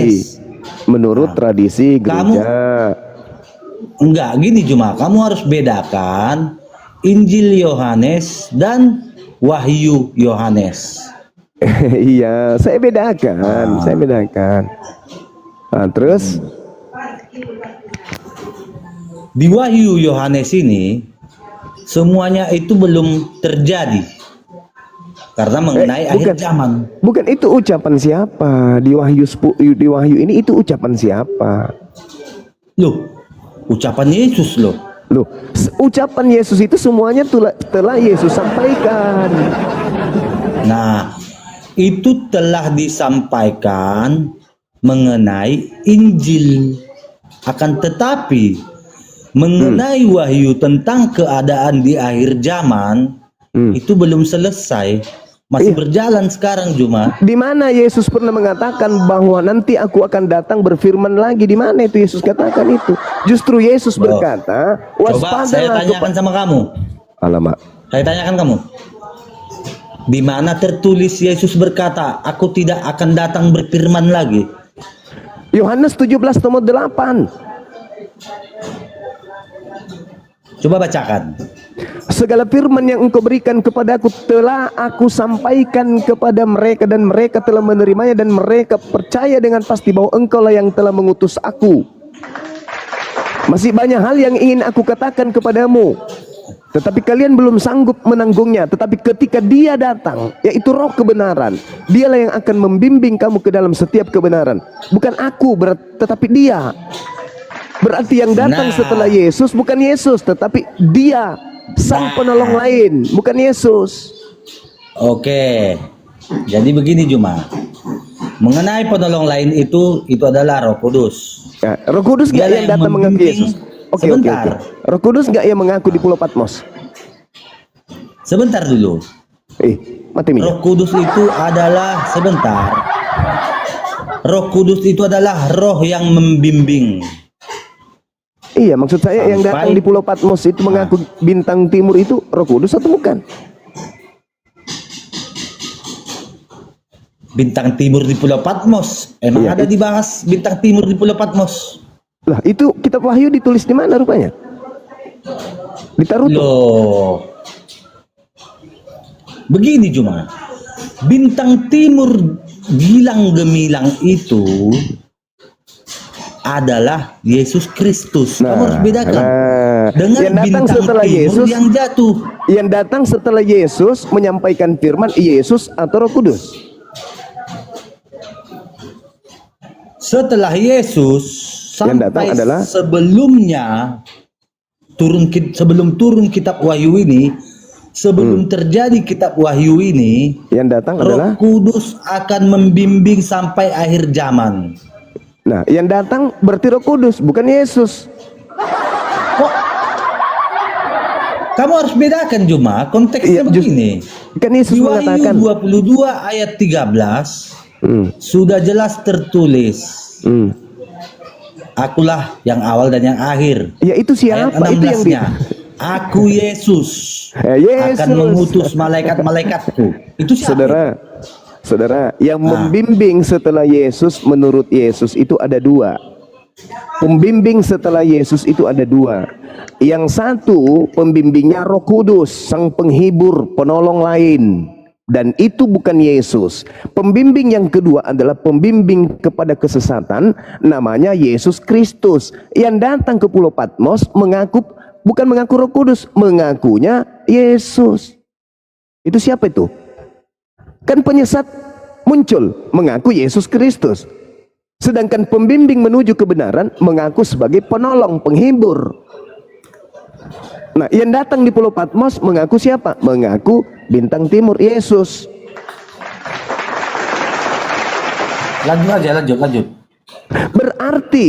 Yohanes. Menurut tradisi Kamu gereja. enggak gini, cuma kamu harus bedakan Injil Yohanes dan Wahyu Yohanes. Iya, saya bedakan, saya bedakan. Nah, terus Di Wahyu Yohanes ini semuanya itu belum terjadi karena mengenai akhir zaman. bukan itu ucapan siapa di Wahyu ini, itu ucapan siapa? Loh, ucapan Yesus loh. Loh, ucapan Yesus itu semuanya telah Yesus sampaikan. Nah, itu telah disampaikan mengenai Injil. Akan tetapi mengenai wahyu tentang keadaan di akhir zaman itu belum selesai, masih berjalan sekarang, Juma. Di mana Yesus pernah mengatakan bahwa nanti aku akan datang berfirman lagi? Di mana itu Yesus katakan itu? Justru Yesus berkata, coba saya tanyakan sama kamu. Alamak. Saya tanyakan kamu. Di mana tertulis Yesus berkata, aku tidak akan datang berfirman lagi? Yohanes 17 nomor 8. Coba bacakan. Segala firman yang engkau berikan kepadaku telah aku sampaikan kepada mereka, dan mereka telah menerimanya, dan mereka percaya dengan pasti bahwa engkau lah yang telah mengutus aku. Masih banyak hal yang ingin aku katakan kepadamu, tetapi kalian belum sanggup menanggungnya. Tetapi ketika Dia datang, yaitu Roh kebenaran, Dialah yang akan membimbing kamu ke dalam setiap kebenaran. Bukan aku, tetapi Dia. Berarti yang datang setelah Yesus bukan Yesus, tetapi Dia, sang penolong lain, bukan Yesus. Oke, jadi begini Juma. Mengenai penolong lain itu adalah Roh Kudus. Ya, Roh Kudus nggak yang datang mengaku Yesus? Oke. Roh Kudus nggak yang mengaku di Pulau Patmos? Sebentar dulu. Mati minyak. Roh Kudus itu adalah Roh Kudus itu adalah Roh yang membimbing. Iya, maksud saya yang datang di Pulau Patmos itu mengaku bintang timur itu Roh Kudus atau bukan? Bintang timur di Pulau Patmos. Emang ada dibahas bintang timur di Pulau Patmos? Lah, itu kitab Wahyu ditulis di mana rupanya? Di Tarutu. Loh. Begini Juma. Bintang timur gilang gemilang itu adalah Yesus Kristus. Kamu harus bedakan dengan yang datang bintang setelah timur Yesus yang jatuh. Yang datang setelah Yesus menyampaikan firman, Yesus atau Roh Kudus? Setelah Yesus yang datang sampai adalah sebelum turun kitab Wahyu ini, sebelum terjadi kitab Wahyu ini, yang datang Roh adalah Kudus akan membimbing sampai akhir zaman. Nah, yang datang berarti Roh Kudus, bukan Yesus. Kok kamu harus bedakan Juma, konteksnya begini. Kan Yesus Di mengatakan Wahyu 22 ayat 13 sudah jelas tertulis. Akulah yang awal dan yang akhir. Ya, itu siapa? Ayat Itu yang 16-nya. Aku Yesus akan mengutus malaikat-malaikatku. Itu siapa? Saudara, yang membimbing setelah Yesus menurut Yesus itu ada dua. Pembimbing setelah Yesus itu ada dua. Yang satu pembimbingnya Roh Kudus, sang penghibur, penolong lain. Dan itu bukan Yesus. Pembimbing yang kedua adalah pembimbing kepada kesesatan, namanya Yesus Kristus. Yang datang ke Pulau Patmos bukan mengaku Roh Kudus, mengakunya Yesus. Itu siapa itu? Kan penyesat muncul mengaku Yesus Kristus, sedangkan pembimbing menuju kebenaran mengaku sebagai penolong, penghibur. Nah, yang datang di Pulau Patmos mengaku siapa? Mengaku bintang timur, Yesus. Lanjut. Berarti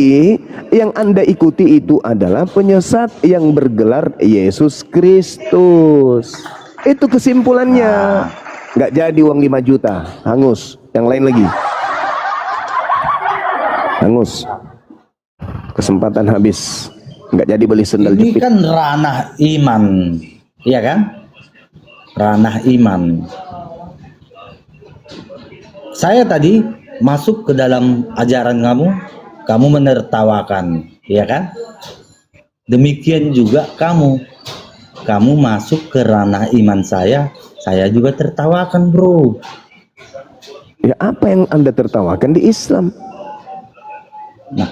yang Anda ikuti itu adalah penyesat yang bergelar Yesus Kristus. Itu kesimpulannya. Nggak jadi uang 5 juta, hangus. Yang lain lagi hangus, kesempatan habis, nggak jadi beli sendal Ini jepit. kan ranah iman, iya kan? Ranah iman. Saya tadi masuk ke dalam ajaran kamu, kamu menertawakan, ya kan? Demikian juga kamu masuk ke ranah iman saya juga tertawakan, bro. Ya, apa yang Anda tertawakan di Islam? Nah,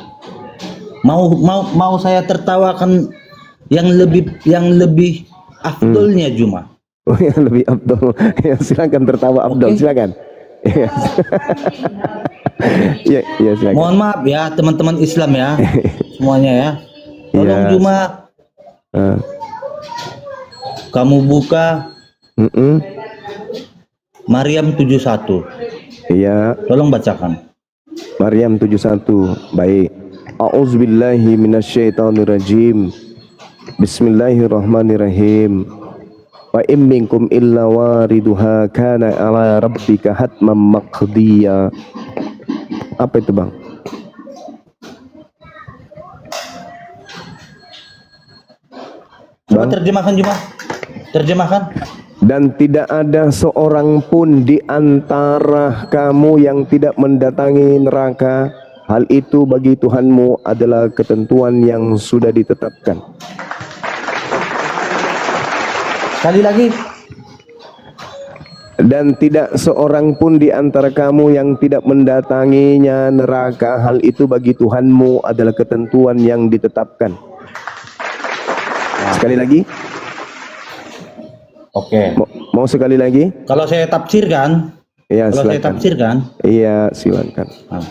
mau saya tertawakan yang lebih afdolnya Juma. Oh, yang lebih Abdul. Ya, silakan tertawa Abdul, Oke. silakan. Ya, ya silakan. Mohon maaf ya teman-teman Islam ya, semuanya ya. Tolong Ya. Juma, kamu buka Maryam 71. Iya, Tolong bacakan. Maryam 71. Baik. A'udzubillahi minasyaitonirrajim. Bismillahirrahmanirrahim. Wa in minkum illa wariduha kana ala rabbika hatman maqdiya. Apa itu, Bang? Coba terjemahkan Juma. Terjemahkan. Dan tidak ada seorang pun di antara kamu yang tidak mendatangi neraka. Hal itu bagi Tuhanmu adalah ketentuan yang sudah ditetapkan. Sekali lagi. Dan tidak seorang pun di antara kamu yang tidak mendatanginya neraka. Hal itu bagi Tuhanmu adalah ketentuan yang ditetapkan. Sekali lagi. Oke. Mau sekali lagi? Kalau saya tafsirkan, Ya, kalau saya silakan. tafsirkan, Iya, silakan. nah,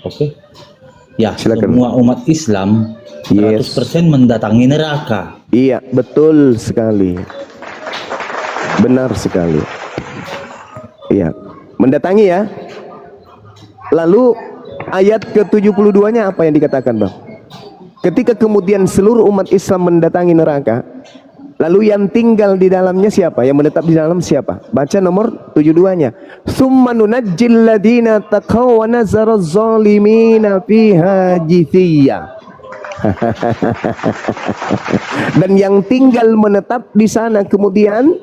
oke. Ya, Silakan. semua umat Islam 100% mendatangi neraka. Iya, betul sekali. Benar sekali. Iya, mendatangi ya. Lalu ayat ke-72-nya apa yang dikatakan, Bang? Ketika kemudian seluruh umat Islam mendatangi neraka, lalu yang tinggal di dalamnya siapa? Yang menetap di dalam siapa? Baca nomor 72-nya. Tsumma nunajjil ladina taqaw wa nazara zalimina fiha jithiyya. Dan yang tinggal menetap di sana kemudian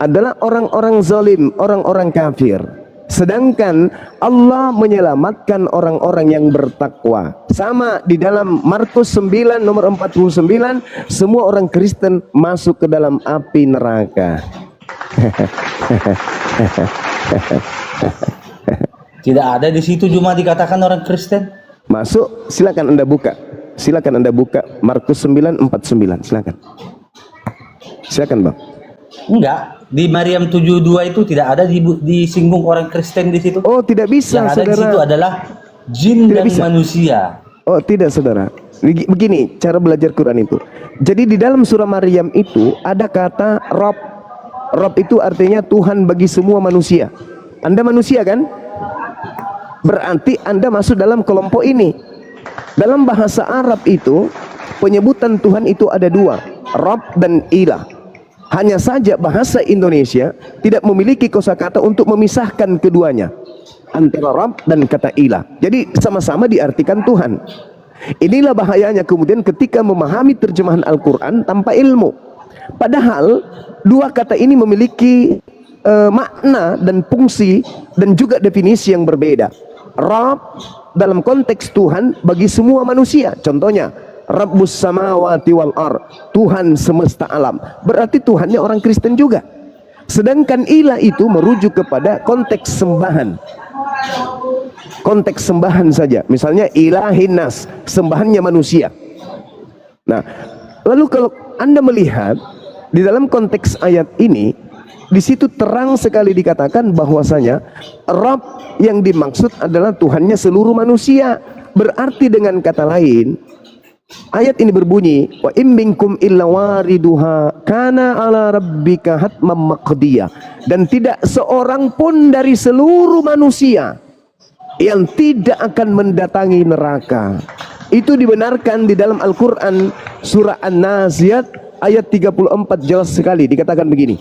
adalah orang-orang zalim, orang-orang kafir. Sedangkan Allah menyelamatkan orang-orang yang bertakwa. Sama di dalam Markus 9 nomor 49, semua orang Kristen masuk ke dalam api neraka. Tidak ada di situ cuma dikatakan orang Kristen. Masuk, silakan Anda buka. Silakan Anda buka Markus 9:49, silakan. Silakan, Bang. Enggak, di Maryam 72 itu tidak ada disinggung orang Kristen di situ. Oh, tidak bisa, Yang ada saudara. di situ adalah jin Tidak dan bisa. manusia. Oh, tidak, saudara. Begini cara belajar Quran itu. Jadi di dalam surah Maryam itu ada kata Rob. Rob itu artinya Tuhan bagi semua manusia. Anda manusia kan? Berarti Anda masuk dalam kelompok ini. Dalam bahasa Arab itu penyebutan Tuhan itu ada dua, Rob dan Ilah. Hanya saja bahasa Indonesia tidak memiliki kosakata untuk memisahkan keduanya, antara Rabb dan kata ilah. Jadi sama-sama diartikan Tuhan. Inilah bahayanya kemudian ketika memahami terjemahan Al-Quran tanpa ilmu. Padahal dua kata ini memiliki makna dan fungsi dan juga definisi yang berbeda. Rabb dalam konteks Tuhan bagi semua manusia. Contohnya Rabbus samawati wal ar, Tuhan semesta alam. Berarti Tuhannya orang Kristen juga. Sedangkan ilah itu merujuk kepada konteks sembahan. Konteks sembahan saja. Misalnya ilahin nas, sembahannya manusia. Nah, lalu kalau Anda melihat di dalam konteks ayat ini, di situ terang sekali dikatakan bahwasanya Rabb yang dimaksud adalah Tuhannya seluruh manusia. Berarti dengan kata lain, ayat ini berbunyi, wa in minkum illa wariduha kana ala rabbika hatmam maqdiyah. Dan tidak seorang pun dari seluruh manusia yang tidak akan mendatangi neraka. Itu dibenarkan di dalam Al-Quran surah An-Naziat ayat 34 jelas sekali dikatakan begini.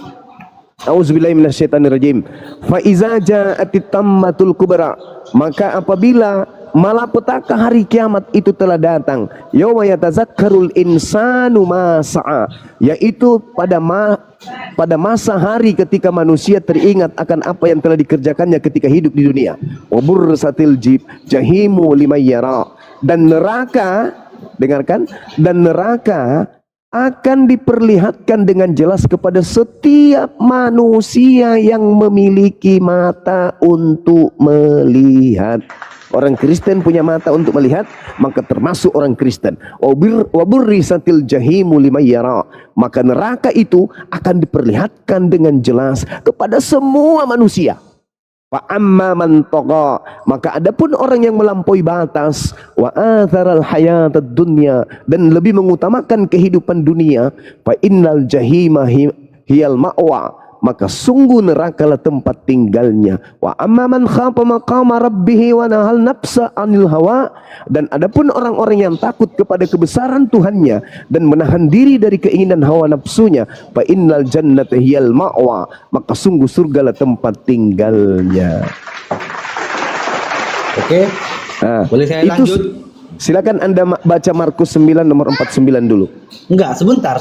A'udzubillahi minasyaitonirrajim. Fa iza ja'atit tammatul kubra, maka apabila malapetaka hari kiamat itu telah datang. Yauma yatazakkarul insanu ma sa'a, yaitu pada masa hari ketika manusia teringat akan apa yang telah dikerjakannya ketika hidup di dunia. Wa bursatil jahimu liman yara, dan neraka, dengarkan, dan neraka akan diperlihatkan dengan jelas kepada setiap manusia yang memiliki mata untuk melihat. Orang Kristen punya mata untuk melihat, maka termasuk orang Kristen. Waburrisatil jahimu liman yara, maka neraka itu akan diperlihatkan dengan jelas kepada semua manusia. Wa amma man tagha, maka adapun orang yang melampaui batas, wa atharal hayatad dunya, dan lebih mengutamakan kehidupan dunia, fa innal jahima hiyal ma'wa, maka sungguh nerakalah tempat tinggalnya. Wa amma man khafa maqama rabbih wa nahal nafsa 'anil hawa, dan adapun orang-orang yang takut kepada kebesaran Tuhannya dan menahan diri dari keinginan hawa nafsunya, fa innal jannata hiyal ma'wa, maka sungguh surgalah tempat tinggalnya. Oke. Boleh saya lanjut? Silakan Anda baca Markus 9 nomor 49 dulu. Enggak, sebentar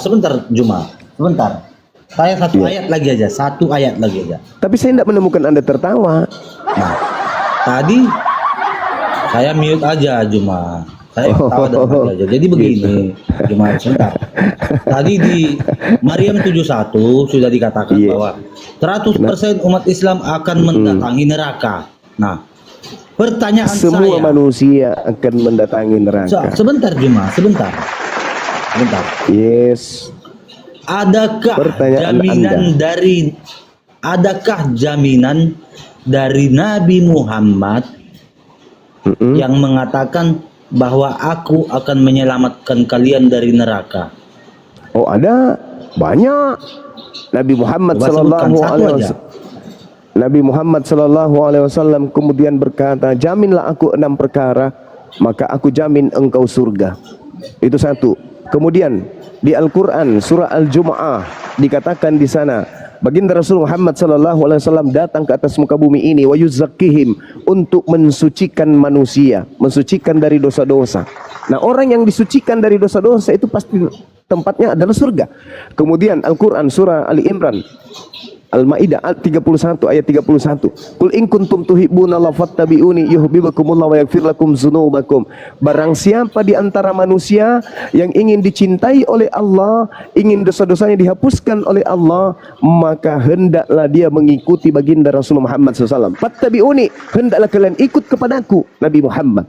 Juma. Sebentar. Saya satu ayat lagi aja. Tapi saya tidak menemukan Anda tertawa. Nah, tadi saya mute aja Juma. Saya tawa dan mute aja. Jadi begini, Juma, sebentar. Tadi di Maryam 71 sudah dikatakan bahwa 100% umat Islam akan mendatangi neraka. Nah, pertanyaan semua manusia akan mendatangi neraka. Sebentar Juma, sebentar. Yes. Adakah jaminan dari Nabi Muhammad yang mengatakan bahwa aku akan menyelamatkan kalian dari neraka? Oh, ada banyak. Nabi Muhammad sallallahu alaihi wasallam kemudian berkata, jaminlah aku 6 perkara, maka aku jamin engkau surga. Itu satu. Kemudian di Al-Quran surah Al-Jumu'ah dikatakan di sana, baginda Rasul Muhammad sallallahu alaihi wasallam datang ke atas muka bumi ini wa yuzakkihim, untuk mensucikan manusia, mensucikan dari dosa-dosa. Nah, orang yang disucikan dari dosa-dosa itu pasti tempatnya adalah surga. Kemudian Al-Quran surah Ali Imran Al-Maidah 31 ayat 31. Qul in kuntum tuhibbunallaha fattabi'uni yuhibbukumullahu wa yaghfir lakum dzunubakum. Barang siapa di antara manusia yang ingin dicintai oleh Allah, ingin dosa-dosanya dihapuskan oleh Allah, maka hendaklah dia mengikuti baginda Rasulullah Muhammad SAW. Fattabi'uni, hendaklah kalian ikut kepadaku, Nabi Muhammad.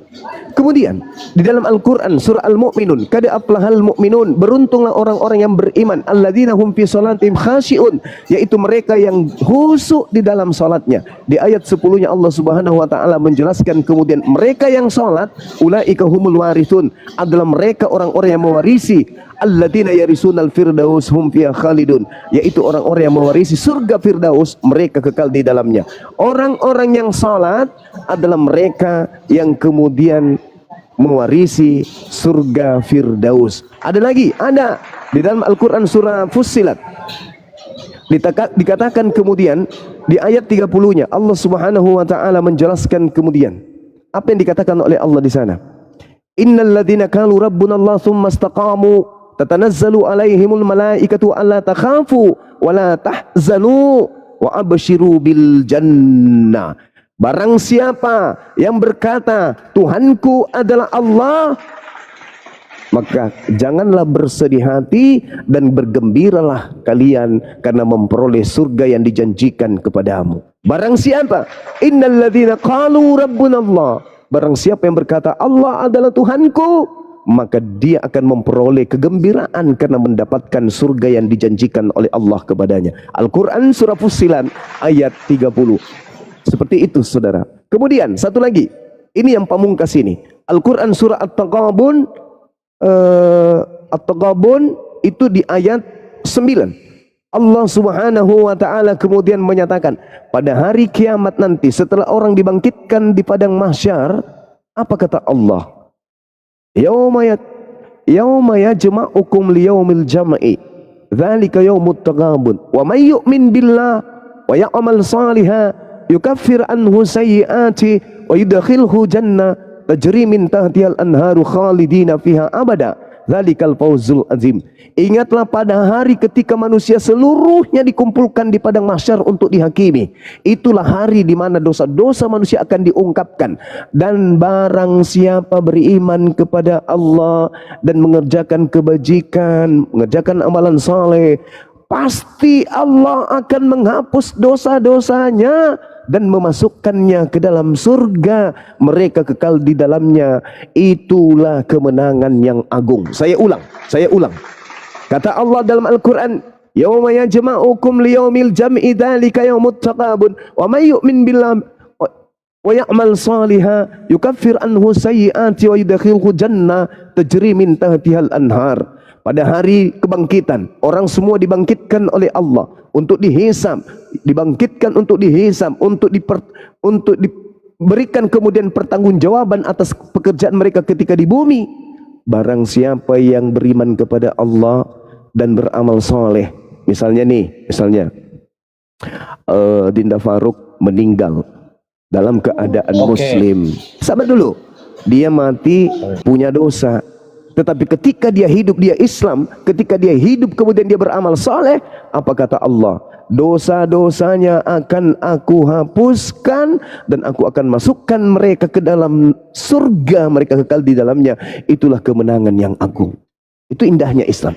Kemudian di dalam Al-Quran surah Al-Mu'minun, qad aflahal mu'minun, beruntunglah orang-orang yang beriman, alladzina hum fi shalatihim khashi'un, yaitu mereka yang khusyuk di dalam salatnya. Di ayat 10-nya Allah Subhanahu wa taala menjelaskan kemudian mereka yang salat, ulaika humul warithun, adalah mereka orang-orang yang mewarisi, alladzina yarisunal firdaus hum fiha khalidun, yaitu orang-orang yang mewarisi surga firdaus, mereka kekal di dalamnya. Orang-orang yang salat adalah mereka yang kemudian mewarisi surga firdaus. Ada lagi, ada di dalam Al-Quran surah Fussilat dikatakan kemudian di ayat 30-nya Allah Subhanahu wa taala menjelaskan kemudian apa yang dikatakan oleh Allah di sana. Innal ladzina qalu rabbunallah tsumma istaqamu tatanazzalu alaihimul malaikatu alla takhafu wa la tahzanu wa abshiru bil jannah. Barang siapa yang berkata Tuhanku adalah Allah, maka janganlah bersedih hati dan bergembiralah kalian karena memperoleh surga yang dijanjikan kepadamu. Barang siapa, innal ladzina qalu rabbunallah, barang siapa yang berkata Allah adalah Tuhanku, maka dia akan memperoleh kegembiraan karena mendapatkan surga yang dijanjikan oleh Allah kepadanya. Al-Quran surah Fussilat ayat 30. Seperti itu saudara. Kemudian satu lagi, ini yang pamungkas ini, Al-Quran surah At-Taghabun, At-Taghabun itu di ayat 9. Allah Subhanahu wa taala kemudian menyatakan, pada hari kiamat nanti setelah orang dibangkitkan di padang mahsyar, apa kata Allah? Yauma yajma'ukum liyaumil jam'i, dzalika yaumut taghabun, wa may yu'min billah wa ya'mal shalihan yukaffir anhu sayyi'ati wa yudkhilhu jannah tajri min tahtihal anharu khalidina fiha abada. Dzalikal fawzul azim. Ingatlah pada hari ketika manusia seluruhnya dikumpulkan di padang mahsyar untuk dihakimi. Itulah hari di mana dosa-dosa manusia akan diungkapkan. Dan barang siapa beriman kepada Allah dan mengerjakan kebajikan, mengerjakan amalan saleh, pasti Allah akan menghapus dosa-dosanya dan memasukkannya ke dalam surga. Mereka kekal di dalamnya. Itulah kemenangan yang agung. Saya ulang. Kata Allah dalam Al-Quran, yauma yajma'ukum liyaumil jam'i dzalika yaumut taqabun wa may yu'min billahi wa ya'mal shalihan yukaffir anhu sayyi'ati wa yudkhilhu jannah tajri min tahtihal anhar. Pada hari kebangkitan, orang semua dibangkitkan oleh Allah untuk dihisab, dibangkitkan untuk dihisab, untuk diberikan kemudian pertanggungjawaban atas pekerjaan mereka ketika di bumi. Barang siapa yang beriman kepada Allah dan beramal soleh, misalnya Dinda Faruk meninggal dalam keadaan muslim. Sabar dulu, dia mati punya dosa. Tetapi ketika dia hidup, dia Islam. Ketika dia hidup kemudian dia beramal soleh, apa kata Allah? Dosa-dosanya akan aku hapuskan dan aku akan masukkan mereka ke dalam surga. Mereka kekal di dalamnya. Itulah kemenangan yang agung. Itu indahnya Islam.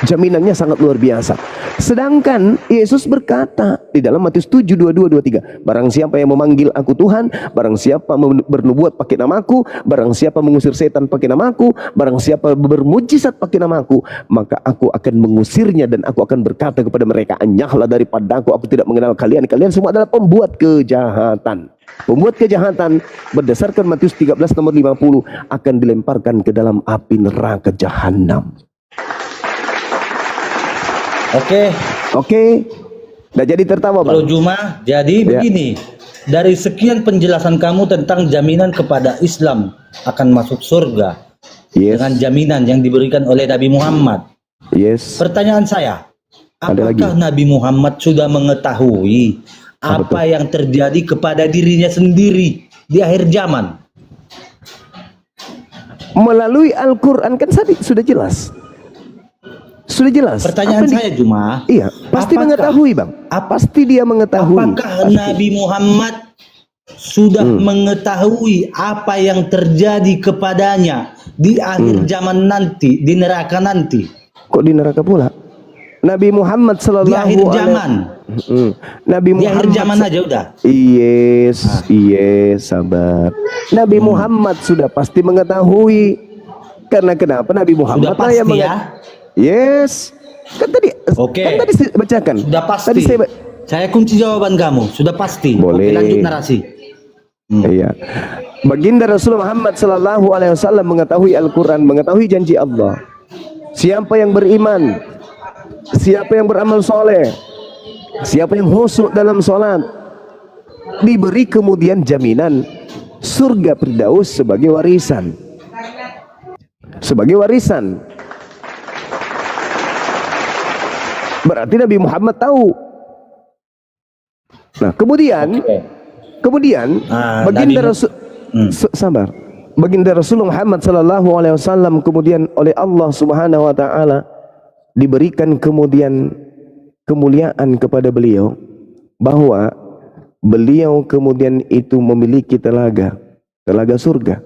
Jaminannya sangat luar biasa. Sedangkan Yesus berkata di dalam Matius 7, 22, 23, barang siapa yang memanggil aku Tuhan, barang siapa bernubuat pakai namaku, barang siapa mengusir setan pakai namaku, barang siapa bermujizat pakai namaku, maka aku akan mengusirnya dan aku akan berkata kepada mereka, enyahlah daripadaku, aku tidak mengenal kalian. Kalian semua adalah pembuat kejahatan. Pembuat kejahatan berdasarkan Matius 13 nomor 50 akan dilemparkan ke dalam api neraka jahanam. Oke. Nah, jadi tertawa, Bang. Bro Juma, jadi begini. Dari sekian penjelasan kamu tentang jaminan kepada Islam akan masuk surga. Dengan jaminan yang diberikan oleh Nabi Muhammad. Pertanyaan saya, apakah Nabi Muhammad sudah mengetahui apa yang terjadi kepada dirinya sendiri di akhir zaman? Melalui Al-Quran kan tadi sudah jelas. Sudah jelas. Pertanyaan saya Juma. Iya, pasti mengetahui, Bang. Pasti dia mengetahui. Apakah Nabi Muhammad sudah mengetahui apa yang terjadi kepadanya di akhir zaman nanti, di neraka nanti? Kok di neraka pula? Nabi Muhammad sallallahu di akhir zaman. Nabi Muhammad di akhir zaman aja udah. Yes, sabar. Nabi Muhammad sudah pasti mengetahui. Karena kenapa? Nabi Muhammad sudah pasti ya. Yes, kan tadi saya bacakan. Sudah pasti. Tadi saya kunci jawaban kamu. Sudah pasti. Boleh. Lanjut narasi. Iya. Baginda Rasulullah Muhammad sallallahu alaihi wasallam mengetahui Al-Quran, mengetahui janji Allah. Siapa yang beriman, siapa yang beramal soleh, siapa yang khusyuk dalam sholat, diberi kemudian jaminan surga Firdaus sebagai warisan. Sebagai warisan. Berarti Nabi Muhammad tahu. Nah, kemudian baginda Rasul sabar. Baginda Rasulullah Muhammad sallallahu alaihi wasallam kemudian oleh Allah Subhanahu wa taala diberikan kemudian kemuliaan kepada beliau bahwa beliau kemudian itu memiliki telaga surga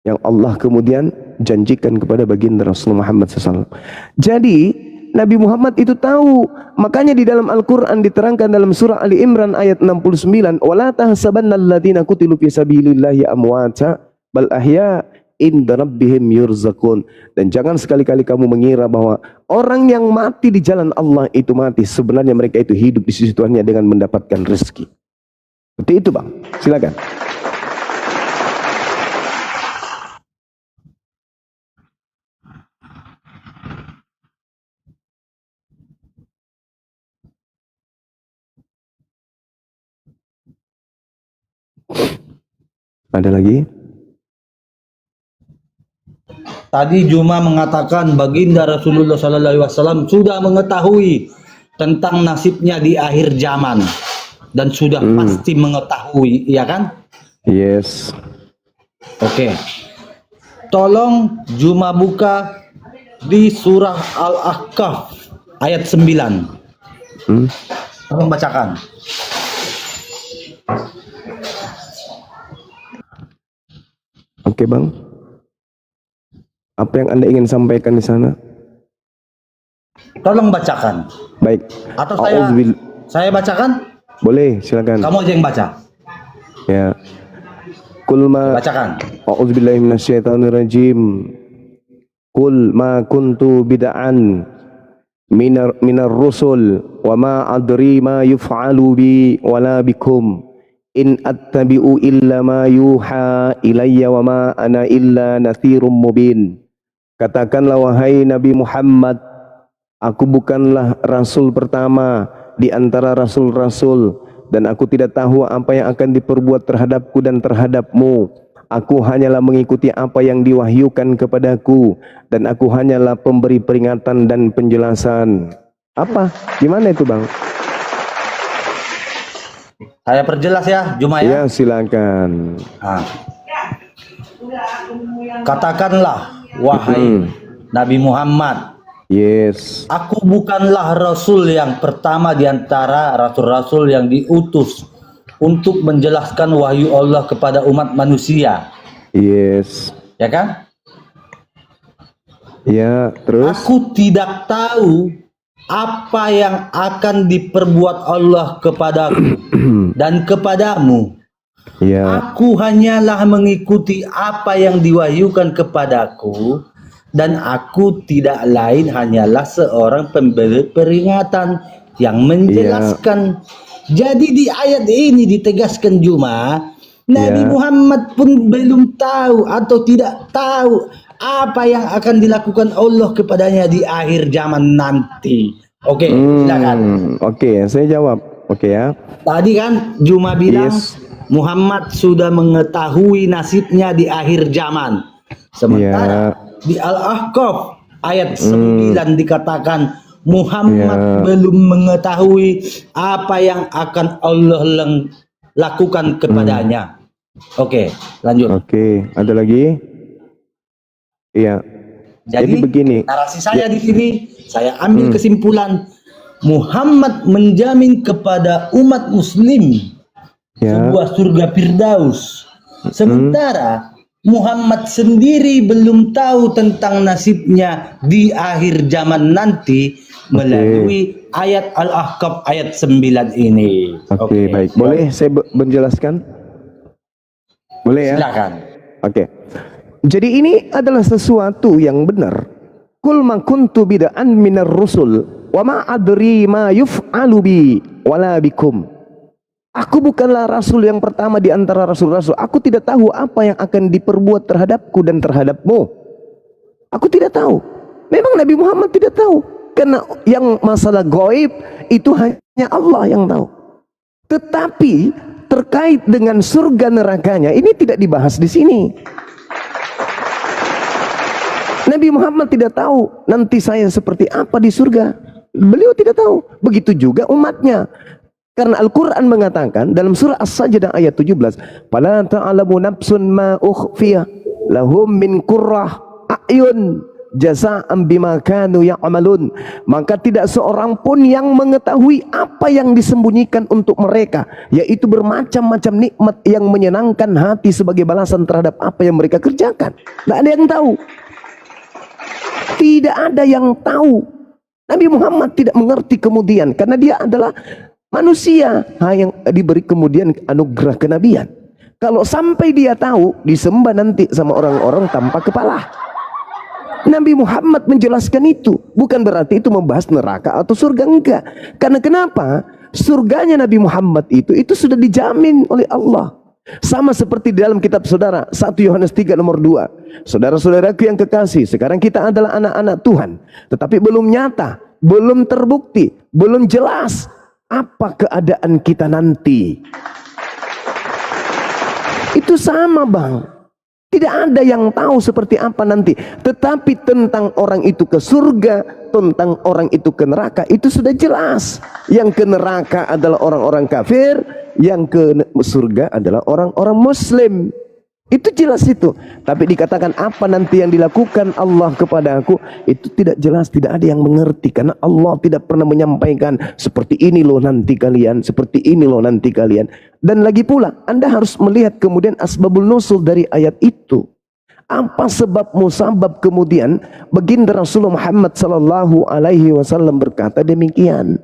yang Allah kemudian janjikan kepada baginda Rasulullah Muhammad SAW. Jadi Nabi Muhammad itu tahu, makanya di dalam Al-Quran diterangkan dalam surah Ali Imran ayat 69, wala tahsabanna alladziina qutilu fi sabilillahi amwata bal ahya inda rabbihim yurzaqun. Dan jangan sekali-kali kamu mengira bahwa orang yang mati di jalan Allah itu mati, sebenarnya mereka itu hidup di sisi Tuhannya dengan mendapatkan rezeki. Seperti itu, Bang. Silakan. Ada lagi? Tadi Juma mengatakan baginda Rasulullah SAW sudah mengetahui tentang nasibnya di akhir zaman dan sudah pasti mengetahui, ya kan? Yes. Oke. Tolong Juma buka di surah Al-Ahqaf ayat 9. Tolong bacakan. Oke Bang. Apa yang Anda ingin sampaikan di sana? Tolong bacakan. Baik. Atau A'udzubil- saya bacakan? Boleh, silakan. Kamu aja yang baca. Ya. Qul ma Bacakan. A'udzubillahi minasyaitonirrajim. Qul ma kuntu bid'an minar rusul wa ma adri ma yuf'alu bi wala bikum in attabi'u illa ma yuha ilayya wa ma ana illa nadhirum mubin. Katakanlah wahai Nabi Muhammad, aku bukanlah rasul pertama di antara rasul-rasul, dan aku tidak tahu apa yang akan diperbuat terhadapku dan terhadapmu. Aku hanyalah mengikuti apa yang diwahyukan kepadaku, dan aku hanyalah pemberi peringatan dan penjelasan. Apa? Gimana itu Bang? Saya perjelas ya, Juma ya. Ya silakan. Nah. Katakanlah wahai Nabi Muhammad, Yes. aku bukanlah rasul yang pertama di antara rasul-rasul yang diutus untuk menjelaskan wahyu Allah kepada umat manusia. Yes. Ya kan? Ya, terus? Aku tidak tahu apa yang akan diperbuat Allah kepadaku dan kepadamu. Ya. Aku hanyalah mengikuti apa yang diwahyukan kepadaku, dan aku tidak lain hanyalah seorang pemberi peringatan yang menjelaskan. Jadi di ayat ini ditegaskan Juma, Nabi Muhammad pun belum tahu atau tidak tahu apa yang akan dilakukan Allah kepadanya di akhir zaman nanti. Oke, silakan. Oke, saya jawab. Oke ya. Tadi kan Juma bilang Muhammad sudah mengetahui nasibnya di akhir zaman. Sementara di Al-Ahqaf ayat 9 dikatakan Muhammad belum mengetahui apa yang akan Allah lakukan kepadanya. Oke, lanjut. Oke, ada lagi? Iya. Jadi begini. Narasi saya di sini, saya ambil kesimpulan Muhammad menjamin kepada umat muslim sebuah surga Firdaus. Sementara Muhammad sendiri belum tahu tentang nasibnya di akhir zaman nanti melalui ayat Al-Ahqaf ayat 9 ini. Oke, baik. Boleh saya menjelaskan? Boleh ya? Silakan. Oke. Jadi ini adalah sesuatu yang benar. Kul ma kuntu bid'an minar rusul wa ma adri ma yuf'alu bi wala bikum. Aku bukanlah rasul yang pertama di antara rasul-rasul. Aku tidak tahu apa yang akan diperbuat terhadapku dan terhadapmu. Aku tidak tahu. Memang Nabi Muhammad tidak tahu. Karena yang masalah gaib itu hanya Allah yang tahu. Tetapi terkait dengan surga nerakanya ini tidak dibahas di sini. Nabi Muhammad tidak tahu nanti saya seperti apa di surga. Beliau tidak tahu. Begitu juga umatnya. Karena Al-Quran mengatakan dalam surah As-Sajdah ayat 17, "Fala ta'lamu nafsun ma ukhfiya lahum min qurrah a'yun jazaa'an bima kanu ya'malun." Maka tidak seorang pun yang mengetahui apa yang disembunyikan untuk mereka, yaitu bermacam-macam nikmat yang menyenangkan hati sebagai balasan terhadap apa yang mereka kerjakan. Tidak ada yang tahu. Tidak ada yang tahu. Nabi Muhammad tidak mengerti kemudian karena dia adalah manusia yang diberi kemudian anugerah kenabian. Kalau sampai dia tahu, disembah nanti sama orang-orang tanpa kepala. Nabi Muhammad menjelaskan itu. Bukan berarti itu membahas neraka atau surga, enggak. Karena kenapa? Surganya Nabi Muhammad itu sudah dijamin oleh Allah. Sama seperti di dalam kitab saudara 1 Yohanes 3 nomor 2. Saudara-saudaraku yang kekasih, sekarang kita adalah anak-anak Tuhan, tetapi belum nyata, belum terbukti, belum jelas apa keadaan kita nanti. Itu sama Bang. Tidak ada yang tahu seperti apa nanti. Tetapi tentang orang itu ke surga, tentang orang itu ke neraka, itu sudah jelas. Yang ke neraka adalah orang-orang kafir, yang ke surga adalah orang-orang muslim. Itu jelas itu. Tapi dikatakan apa nanti yang dilakukan Allah kepada aku, itu tidak jelas, tidak ada yang mengerti. Karena Allah tidak pernah menyampaikan seperti ini loh nanti kalian, seperti ini loh nanti kalian. Dan lagi pula Anda harus melihat kemudian asbabul nusul dari ayat itu. Apa sebab musabab kemudian baginda Rasulullah Muhammad sallallahu alaihi wasallam berkata demikian.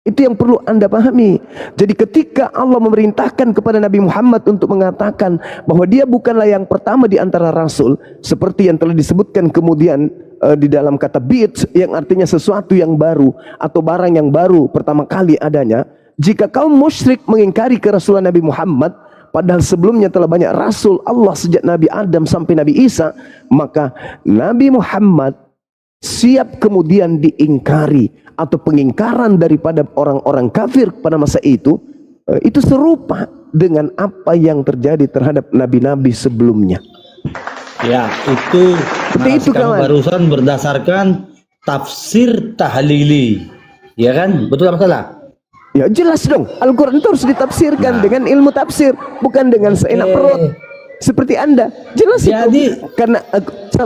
Itu yang perlu Anda pahami. Jadi ketika Allah memerintahkan kepada Nabi Muhammad untuk mengatakan bahwa dia bukanlah yang pertama di antara rasul, seperti yang telah disebutkan kemudian di dalam kata bid, yang artinya sesuatu yang baru atau barang yang baru pertama kali adanya. Jika kaum musyrik mengingkari kerasulan Nabi Muhammad, padahal sebelumnya telah banyak rasul Allah sejak Nabi Adam sampai Nabi Isa, maka Nabi Muhammad siap kemudian diingkari, atau pengingkaran daripada orang-orang kafir pada masa itu serupa dengan apa yang terjadi terhadap nabi-nabi sebelumnya. Ya, itu itu kawan. Barusan berdasarkan tafsir tahlili. Ya kan? Betul apa salah? Ya jelas dong, Al-Quran itu harus ditafsirkan dengan ilmu tafsir, bukan dengan seenak perut seperti Anda. Jelas jadi, itu. Karena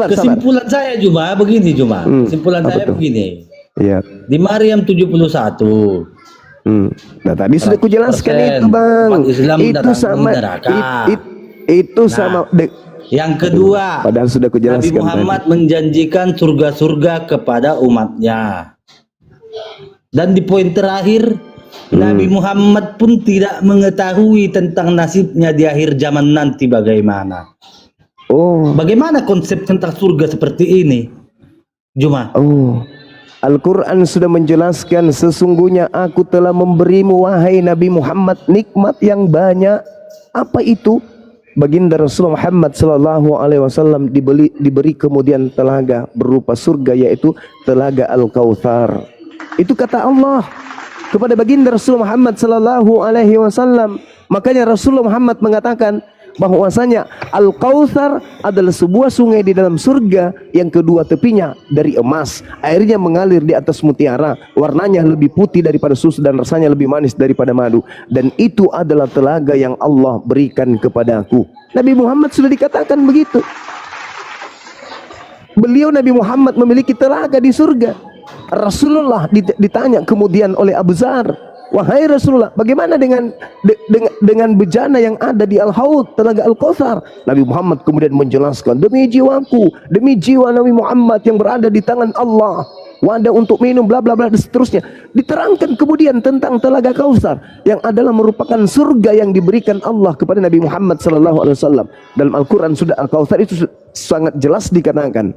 kesimpulan saya cuma begini, kesimpulan saya begini. Ya. Di Maryam 71. Nah tadi sudah kujelaskan itu bang. Itu sama. Itu sama. Yang kedua, padahal sudah kujelaskan. Nabi Muhammad menjanjikan surga-surga kepada umatnya. Dan di poin terakhir, Nabi Muhammad pun tidak mengetahui tentang nasibnya di akhir zaman nanti bagaimana. Bagaimana konsep tentang surga seperti ini, Juma? Al-Quran sudah menjelaskan, sesungguhnya aku telah memberimu wahai Nabi Muhammad nikmat yang banyak. Apa itu? Baginda Rasulullah Muhammad sallallahu alaihi wasallam diberi kemudian telaga berupa surga, yaitu telaga Al-Kautsar. Itu kata Allah kepada baginda Rasulullah Muhammad sallallahu alaihi wasallam. Makanya Rasulullah Muhammad mengatakan bahwasanya Al-Kautsar adalah sebuah sungai di dalam surga yang kedua tepinya dari emas, airnya mengalir di atas mutiara, warnanya lebih putih daripada susu dan rasanya lebih manis daripada madu, dan itu adalah telaga yang Allah berikan kepadaku. Nabi Muhammad sudah dikatakan begitu. Beliau Nabi Muhammad memiliki telaga di surga. Rasulullah ditanya kemudian oleh Abu Dzar, wahai Rasulullah, bagaimana dengan bejana yang ada di Al-Haud, telaga Al-Kautsar? Nabi Muhammad kemudian menjelaskan, demi jiwaku, demi jiwa Nabi Muhammad yang berada di tangan Allah, wadah untuk minum, bla bla bla dan seterusnya. Diterangkan kemudian tentang telaga Kautsar yang adalah merupakan surga yang diberikan Allah kepada Nabi Muhammad sallallahu alaihi wasallam. Dalam Al-Quran sudah Al-Kautsar itu sangat jelas dikatakan,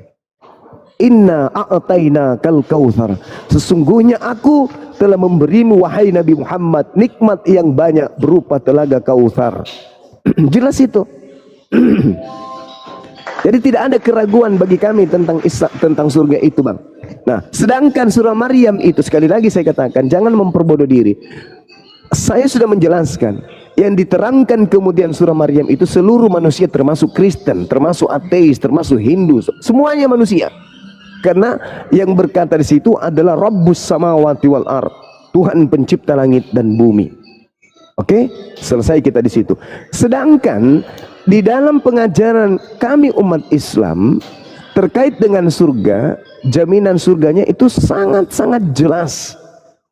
Inna a'tayna kal kautsar, sesungguhnya aku telah memberimu wahai Nabi Muhammad nikmat yang banyak berupa telaga Kautsar. Jelas itu. Jadi tidak ada keraguan bagi kami tentang surga itu bang. Nah sedangkan surah Maryam itu, sekali lagi saya katakan, jangan memperbodoh diri. Saya sudah menjelaskan yang diterangkan kemudian surah Maryam itu seluruh manusia, termasuk Kristen, termasuk ateis, termasuk Hindu, semuanya manusia. Karena yang berkata di situ adalah Rabbus samawati wal ard, Tuhan pencipta langit dan bumi. Oke, selesai kita di situ. Sedangkan di dalam pengajaran kami umat Islam terkait dengan surga, jaminan surganya itu sangat-sangat jelas.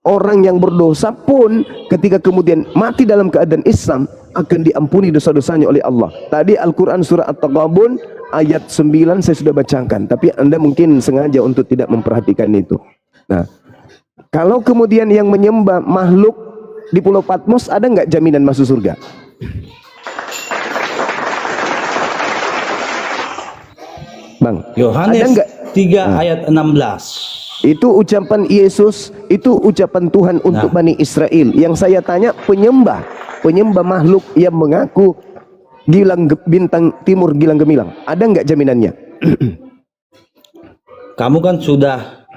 Orang yang berdosa pun ketika kemudian mati dalam keadaan Islam akan diampuni dosa-dosanya oleh Allah. Tadi Al-Quran surah At-Taghabun ayat 9 saya sudah bacakan, tapi Anda mungkin sengaja untuk tidak memperhatikan itu. Nah, kalau kemudian yang menyembah makhluk di Pulau Patmos, ada nggak jaminan masuk surga? Bang, Yohanes 3 ayat 16. Itu ucapan Yesus, itu ucapan Tuhan untuk Bani Israel. Yang saya tanya, penyembah makhluk yang mengaku bintang timur gilang gemilang, ada nggak jaminannya? Kamu kan sudah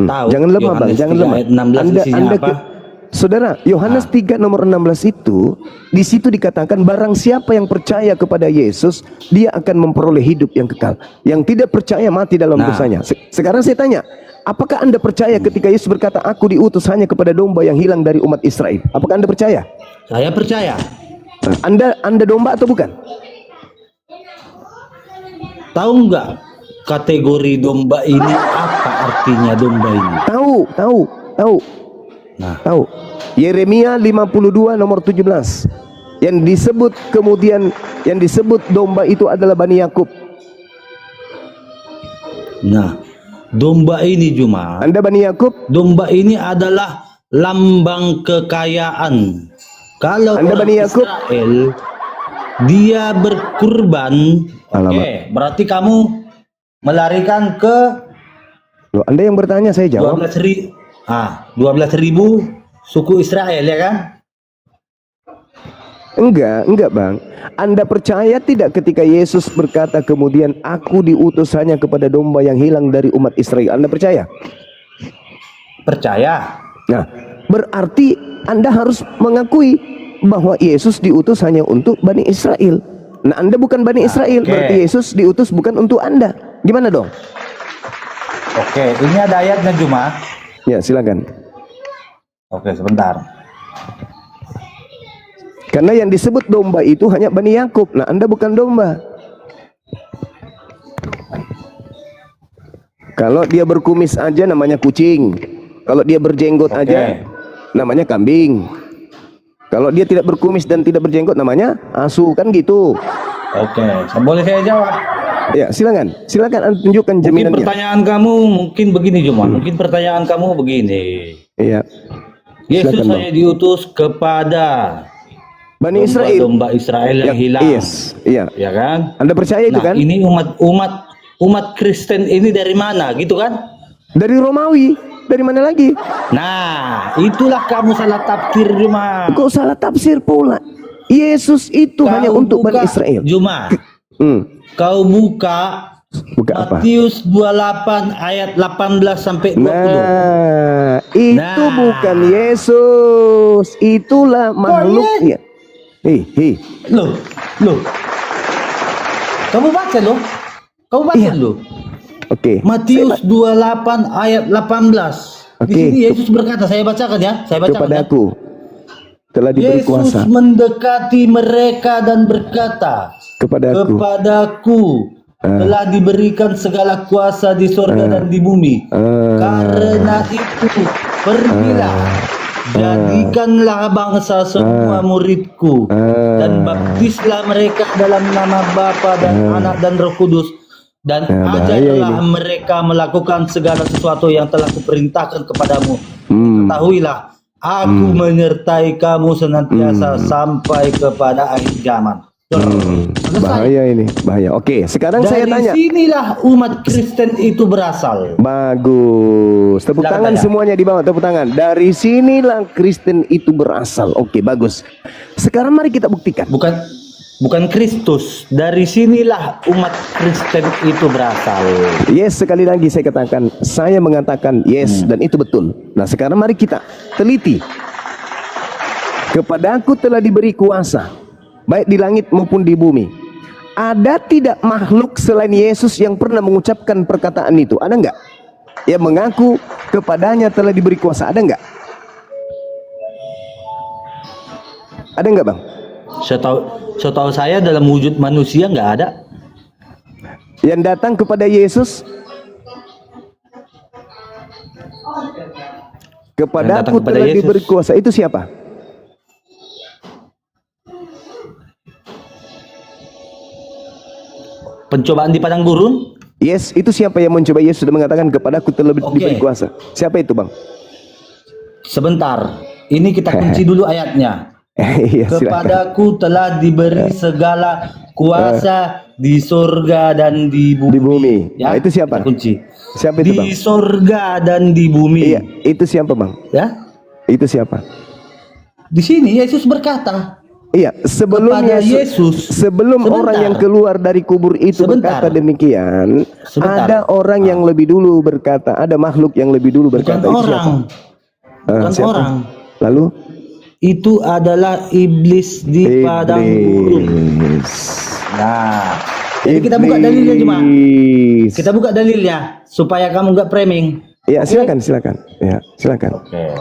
tahu. Jangan lemah bang, jangan lemah. Saudara, Yohanes 3 nomor 16 itu, di situ dikatakan barang siapa yang percaya kepada Yesus, dia akan memperoleh hidup yang kekal. Yang tidak percaya mati dalam dosanya. Sekarang saya tanya, apakah Anda percaya ketika Yesus berkata, aku diutus hanya kepada domba yang hilang dari umat Israel? Apakah Anda percaya? Saya percaya. Anda domba atau bukan? Tahu nggak kategori domba ini, apa artinya domba ini? Tahu. Nah, Tahu. Yeremia 52 nomor 17. Yang disebut domba itu adalah Bani Yakub. nah, domba ini Juma, Anda Bani Yakub? domba ini adalah lambang kekayaan. Kalau Anda orang Bani Yakub? Israel dia berkurban, oke, berarti kamu melarikan ke Loh, Anda yang bertanya, saya jawab. 12.000 suku Israel, ya kan? Enggak Bang. Anda percaya tidak ketika Yesus berkata kemudian aku diutus hanya kepada domba yang hilang dari umat Israel? Anda percaya? Percaya. Nah, berarti Anda harus mengakui bahwa Yesus diutus hanya untuk Bani Israel. Nah, Anda bukan Bani Israel, oke. berarti Yesus diutus bukan untuk Anda. Gimana dong? Oke, ini ada ayatnya Juma. Ya, silakan. Oke, sebentar. Karena yang disebut domba itu hanya Bani Yakub. Nah, Anda bukan domba. Kalau dia berkumis aja namanya kucing. Kalau dia berjenggot aja namanya kambing. Kalau dia tidak berkumis dan tidak berjenggot namanya asu, kan gitu. Oke, boleh saya jawab? Ya, silakan Anda tunjukkan Mungkin jaminannya. pertanyaan kamu mungkin begini Juma. Mungkin pertanyaan kamu begini. Iya. Yesus Silakan, Bang. hanya diutus kepada Bani Israel. domba Israel yang hilang. Yes, iya. Ya kan? Anda percaya itu Nah, kan? ini umat Kristen ini dari mana gitu kan? Dari Romawi. Dari mana lagi? Nah, itulah kamu salah tafsir Juma. Kok salah tafsir pula? Yesus itu hanya untuk Bani Israel. Juma. Hmm. Kau buka Apa? Matius 28 ayat 18 sampai 20. Nah, itu Nah. bukan Yesus. Itulah makhluknya. Loh. Kamu baca loh. Iya. Loh. Oke. Matius 28 ayat 18. Di Oke. sini Yesus berkata, saya bacakan ya. Saya bacakan ya. Kepadaku telah diberi Yesus kuasa. mendekati mereka dan berkata, Kepadaku telah diberikan segala kuasa di sorga dan di bumi. Karena itu, pergilah, jadikanlah bangsa semua muridku, dan baptislah mereka dalam nama Bapa dan Anak dan Roh Kudus, dan ajarlah mereka melakukan segala sesuatu yang telah kuperintahkan kepadamu. Ketahuilah, aku menyertai kamu senantiasa sampai kepada akhir zaman. Bahaya ini, bahaya. Oke, sekarang saya tanya. Dari sinilah umat Kristen itu berasal. Bagus. Tepuk Silakan tangan tanya. semuanya di bawah, tepuk tangan. Dari sinilah Kristen itu berasal. Oke, bagus. Sekarang mari kita buktikan. Bukan Kristus. Dari sinilah umat Kristen itu berasal. Yes, sekali lagi saya katakan, saya mengatakan yes dan itu betul. Nah, sekarang mari kita teliti. Kepadaku telah diberi kuasa, baik di langit maupun di bumi. Ada tidak makhluk selain Yesus yang pernah mengucapkan perkataan itu? Ada enggak? Yang mengaku kepadanya telah diberi kuasa, ada enggak? Ada enggak, Bang? Setahu saya dalam wujud manusia nggak ada. Yang datang kepada Yesus, kepadaku kepada telah Yesus. diberi kuasa, itu siapa? Pencobaan di padang gurun. Yes, itu siapa yang mencoba Yesus dan mengatakan kepadaku telah diberi kuasa? Siapa itu, Bang? Sebentar, ini kita kunci dulu ayatnya. Iya, silakan. Kepadaku telah diberi segala kuasa di surga dan di bumi. Di bumi. Ya, Nah, itu siapa? kita kunci. Siapa itu, Bang? Di surga dan di bumi. Iya, itu siapa, Bang? Ya, Itu siapa? di sini Yesus berkata. Iya, sebelum Kepada Yesus. sebelum Sebentar. orang yang keluar dari kubur itu Sebentar. berkata demikian, Sebentar. ada orang yang lebih dulu berkata, ada makhluk yang lebih dulu Bukan berkata. Itu orang. siapa? Bukan Siapa? orang. Lalu Itu adalah iblis di padang gurun. iblis. Nah, jadi kita buka dalilnya cuma. Iblis. Kita buka dalilnya supaya kamu nggak framing. Ya, silakan. Ya, silakan. Oke.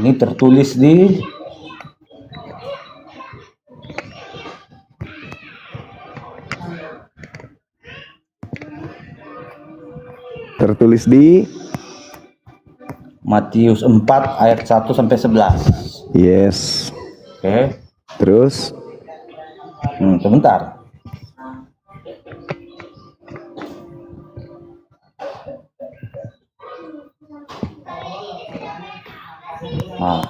Ini tertulis di Matius 4 ayat 1 sampai 11. Yes. Oke. Terus Sebentar. Nah.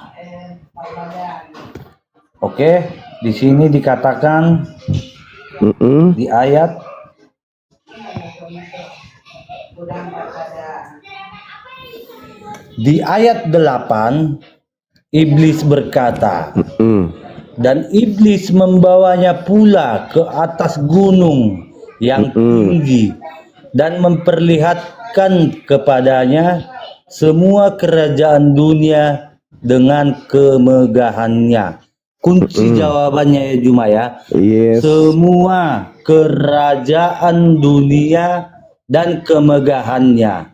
Oke, di sini dikatakan di ayat Di ayat 8, iblis berkata, dan iblis membawanya pula ke atas gunung yang tinggi dan memperlihatkan kepadanya semua kerajaan dunia dengan kemegahannya. Kunci jawabannya ya Juma ya. Yes. Semua kerajaan dunia dan kemegahannya.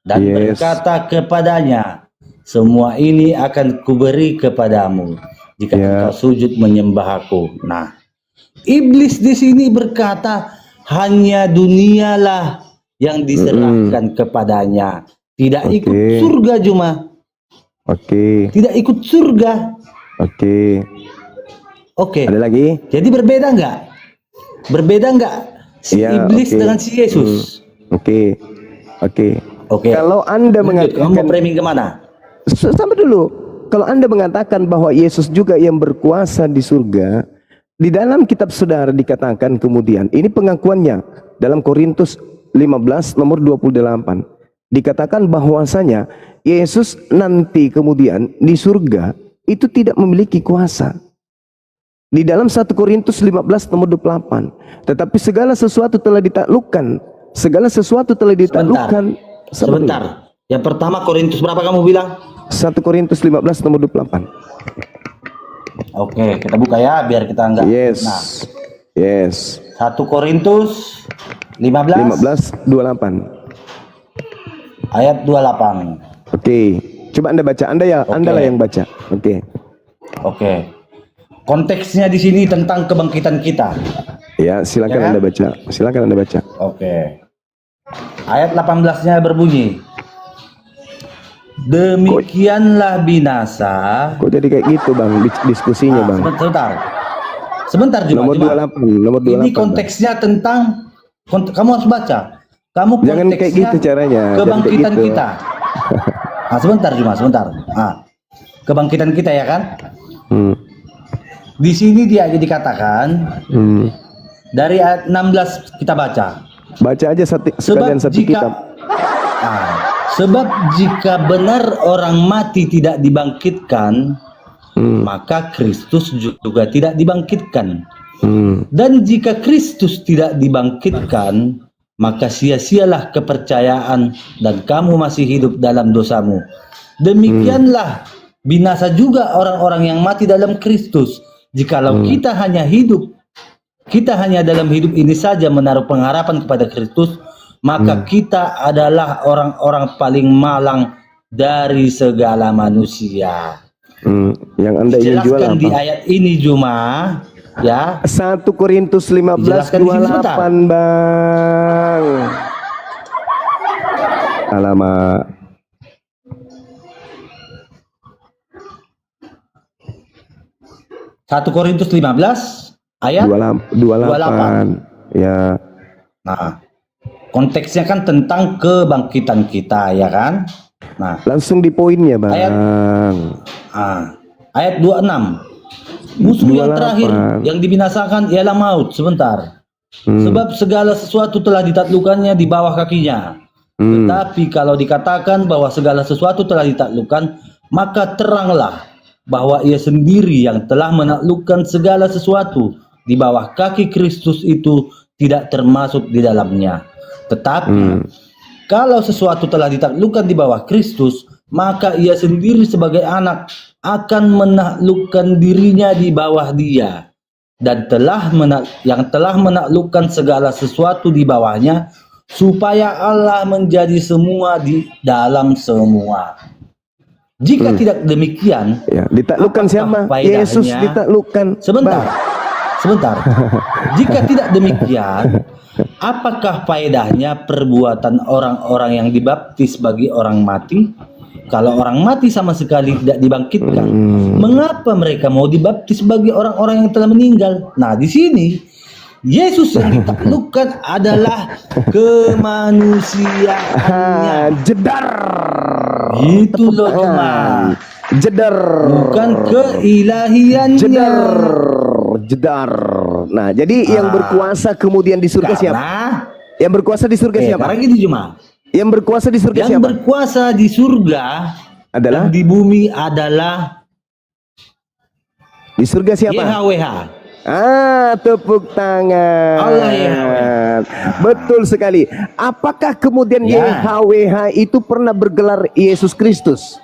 Dan berkata kepadanya, semua ini akan kuberi kepadamu jika engkau sujud menyembah aku. Nah, iblis di sini berkata hanya dunialah yang diserahkan kepadanya, tidak ikut surga Juma. Tidak ikut surga. Ada lagi? Jadi berbeda nggak? Berbeda nggak si iblis dengan si Yesus? Kalau Anda mengatakan, kamu mau framing kemana? Sampai dulu. Kalau Anda mengatakan bahwa Yesus juga yang berkuasa di surga, di dalam kitab saudara dikatakan kemudian, ini pengakuannya dalam Korintus 15 nomor 28. Dikatakan bahwasanya Yesus nanti kemudian di surga itu tidak memiliki kuasa. Di dalam 1 Korintus 15 nomor 28. Tetapi segala sesuatu telah ditaklukkan. Segala sesuatu telah ditaklukkan. Sebentar. Yang pertama Korintus berapa kamu bilang? 1 Korintus 15 nomor 28. Oke, kita buka ya biar kita enggak. Yes. 1 Korintus 15 28. Ayat 28. Coba Anda baca. Anda lah yang baca. Konteksnya di sini tentang kebangkitan kita. Ya, silakan Anda baca. Ayat 18-nya berbunyi, demikianlah binasa. Kok jadi kayak gitu Bang diskusinya Bang? Sebentar Juma. Nomor 28. Ini konteksnya tentang kamu harus baca. Kamu jangan kayak gitu caranya. Kebangkitan kita. Sebentar Juma, sebentar. Kebangkitan kita ya kan? Di sini dia dikatakan dari ayat 16 kita baca. Baca aja sekalian satu kitab. Sebab jika benar orang mati tidak dibangkitkan, maka Kristus juga tidak dibangkitkan. Dan jika Kristus tidak dibangkitkan, maka sia-sialah kepercayaan dan kamu masih hidup dalam dosamu. Demikianlah binasa juga orang-orang yang mati dalam Kristus. Jikalau kita hanya dalam hidup ini saja menaruh pengharapan kepada Kristus, maka kita adalah orang-orang paling malang dari segala manusia. Yang Anda ingin jual apa? Di ayat ini Juma, ya. 1 Korintus 15:28 Bang. Alamak. 1 Korintus 15 ayat 28. Ya. Nah, konteksnya kan tentang kebangkitan kita, ya kan? Nah, langsung di poinnya, Bang. Ayat 26. Musuh 28. Yang terakhir yang dibinasakan ialah maut. Sebentar. Sebab segala sesuatu telah ditaklukkannya di bawah kakinya. Tetapi kalau dikatakan bahwa segala sesuatu telah ditaklukkan, maka teranglah bahwa ia sendiri yang telah menaklukkan segala sesuatu di bawah kaki Kristus itu tidak termasuk di dalamnya. Tetapi kalau sesuatu telah ditaklukkan di bawah Kristus, maka ia sendiri sebagai anak akan menaklukkan dirinya di bawah Dia, dan yang telah menaklukkan segala sesuatu di bawahnya, supaya Allah menjadi semua di dalam semua. Jika tidak demikian, Ya, ditaklukkan siapa? faedahnya? Yesus ditaklukkan. Sebentar. Jika tidak demikian, apakah faedahnya perbuatan orang-orang yang dibaptis bagi orang mati? Kalau orang mati sama sekali tidak dibangkitkan, mengapa mereka mau dibaptis bagi orang-orang yang telah meninggal? Nah, di sini Yesus yang ditaklukkan adalah kemanusiaannya. Jedar. Itu loh cuma. Jedar. Bukan keilahiannya. Jedar. Nah, jadi yang berkuasa kemudian di surga siapa? Yang berkuasa di surga siapa? Karena gitu cuma. Yang berkuasa di surga Yang siapa? berkuasa di surga Adalah dan di bumi adalah di surga siapa? YHWH. Tepuk tangan. Allah YHWH. Betul sekali. Apakah kemudian Ya. YHWH itu pernah bergelar Yesus Kristus?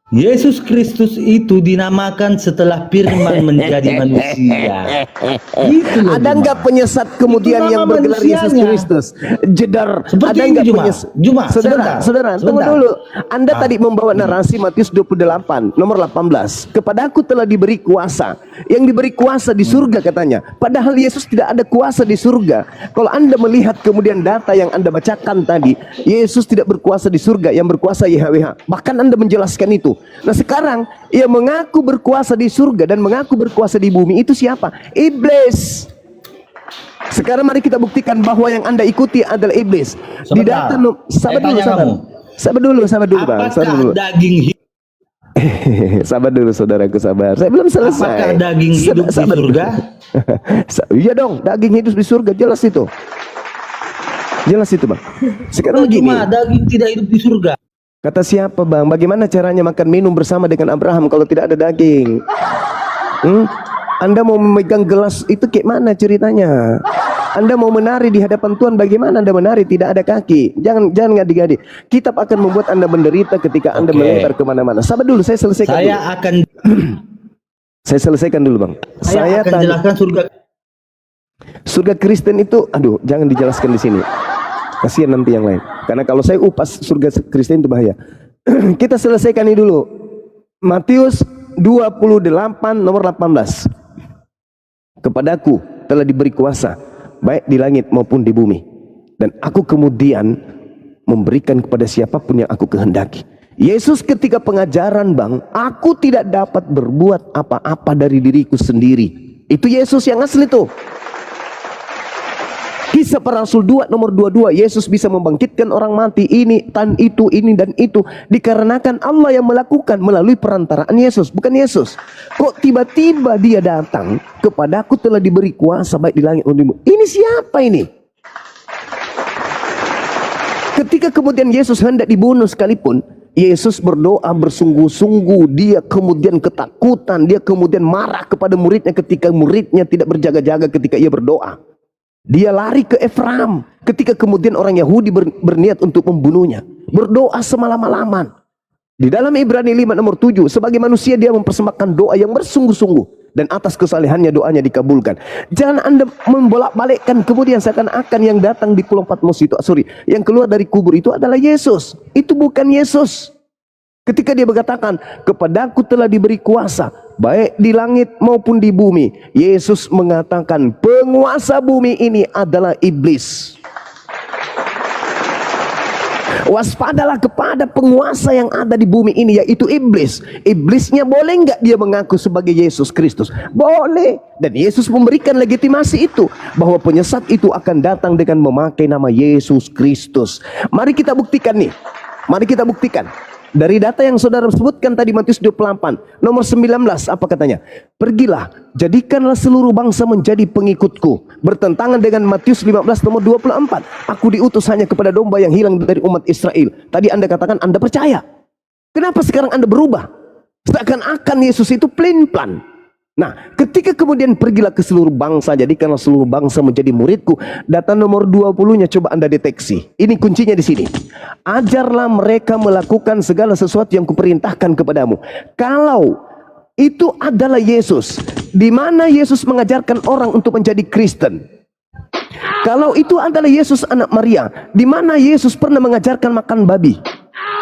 Yesus Kristus itu dinamakan setelah firman menjadi manusia. Itu loh, Ada Juma. nggak penyesat kemudian Itu yang nama bergelar Yesus manusianya. Kristus? Jedar. Seperti Ada ini, nggak Juma. penyesat? Juma, Saudara, tunggu sebentar. dulu. Anda tadi membawa narasi Matius 28 nomor 18. Kepadaku telah diberi kuasa. Yang diberi kuasa di surga katanya. Padahal Yesus tidak ada kuasa di surga. Kalau Anda melihat kemudian data yang Anda bacakan tadi, Yesus tidak berkuasa di surga, yang berkuasa YHWH. Bahkan Anda menjelaskan itu. Nah, sekarang yang mengaku berkuasa di surga dan mengaku berkuasa di bumi itu siapa? Iblis. Sekarang mari kita buktikan bahwa yang Anda ikuti adalah iblis. Di Sebentar. data sabar dulu, Saya tanya sabar. kamu. Sabar dulu, Bang. Sabar dulu. Apakah daging hidup? Sabar dulu, saudaraku, sabar. Saya belum selesai. Apakah daging hidup di Sabar. surga? Iya dong, daging hidup di surga, jelas itu. Jelas itu, Bang. Sekarang begini. Cuma daging tidak hidup di surga. Kata siapa, Bang? Bagaimana caranya makan minum bersama dengan Abraham kalau tidak ada daging? Anda mau memegang gelas itu kayak mana ceritanya? Anda mau menari di hadapan Tuhan, bagaimana Anda menari tidak ada kaki? Jangan ngadi-ngadi. Kitab akan membuat Anda menderita ketika Anda melempar kemana-mana. Sabar dulu, saya selesaikan Saya dulu. akan Saya selesaikan dulu, Bang. saya akan tanya- jelaskan surga Kristen itu, aduh, jangan dijelaskan di sini. Kasihan nanti yang lain. Karena kalau saya upas surga Kristen itu bahaya. Kita selesaikan ini dulu. Matius 28 nomor 18. Kepadaku telah diberi kuasa baik di langit maupun di bumi. Dan aku kemudian memberikan kepada siapapun yang aku kehendaki. Yesus ketika pengajaran, Bang, aku tidak dapat berbuat apa-apa dari diriku sendiri. Itu Yesus yang asli tuh. Kisah para Rasul 2 nomor 22, Yesus bisa membangkitkan orang mati, ini dan itu dikarenakan Allah yang melakukan melalui perantaraan Yesus, bukan Yesus. Kok tiba-tiba dia datang, kepadaku telah diberi kuasa baik di langit maupun di bumi. Ini siapa ini? Ketika kemudian Yesus hendak dibunuh sekalipun, Yesus berdoa bersungguh-sungguh. Dia kemudian ketakutan, dia kemudian marah kepada muridnya ketika muridnya tidak berjaga-jaga ketika ia berdoa. Dia lari ke Efraim ketika kemudian orang Yahudi berniat untuk membunuhnya. Berdoa semalam-malaman. Di dalam Ibrani 5 nomor 7, sebagai manusia dia mempersembahkan doa yang bersungguh-sungguh. Dan atas kesalehannya doanya dikabulkan. Jangan Anda membolak-balikkan kemudian seakan-akan yang datang di pulau Patmos itu, yang keluar dari kubur itu adalah Yesus. Itu bukan Yesus. Ketika dia berkatakan, kepadaku telah diberi kuasa, baik di langit maupun di bumi. Yesus mengatakan, penguasa bumi ini adalah iblis. Waspadalah kepada penguasa yang ada di bumi ini, yaitu iblis. Iblisnya boleh nggak dia mengaku sebagai Yesus Kristus? Boleh. Dan Yesus memberikan legitimasi itu, bahwa penyesat itu akan datang dengan memakai nama Yesus Kristus. Mari kita buktikan nih. Mari kita buktikan. Dari data yang saudara sebutkan tadi Matius 28 nomor 19, apa katanya? Pergilah, jadikanlah seluruh bangsa menjadi pengikutku. Bertentangan dengan Matius 15 nomor 24. Aku diutus hanya kepada domba yang hilang dari umat Israel. Tadi Anda katakan Anda percaya. Kenapa sekarang Anda berubah? Seakan-akan Yesus itu plan-plan. Nah, ketika kemudian pergilah ke seluruh bangsa, jadikanlah seluruh bangsa menjadi muridku. Data nomor 20-nya coba Anda deteksi. Ini kuncinya di sini. Ajarlah mereka melakukan segala sesuatu yang kuperintahkan kepadamu. Kalau itu adalah Yesus, di mana Yesus mengajarkan orang untuk menjadi Kristen? Kalau itu adalah Yesus anak Maria, di mana Yesus pernah mengajarkan makan babi?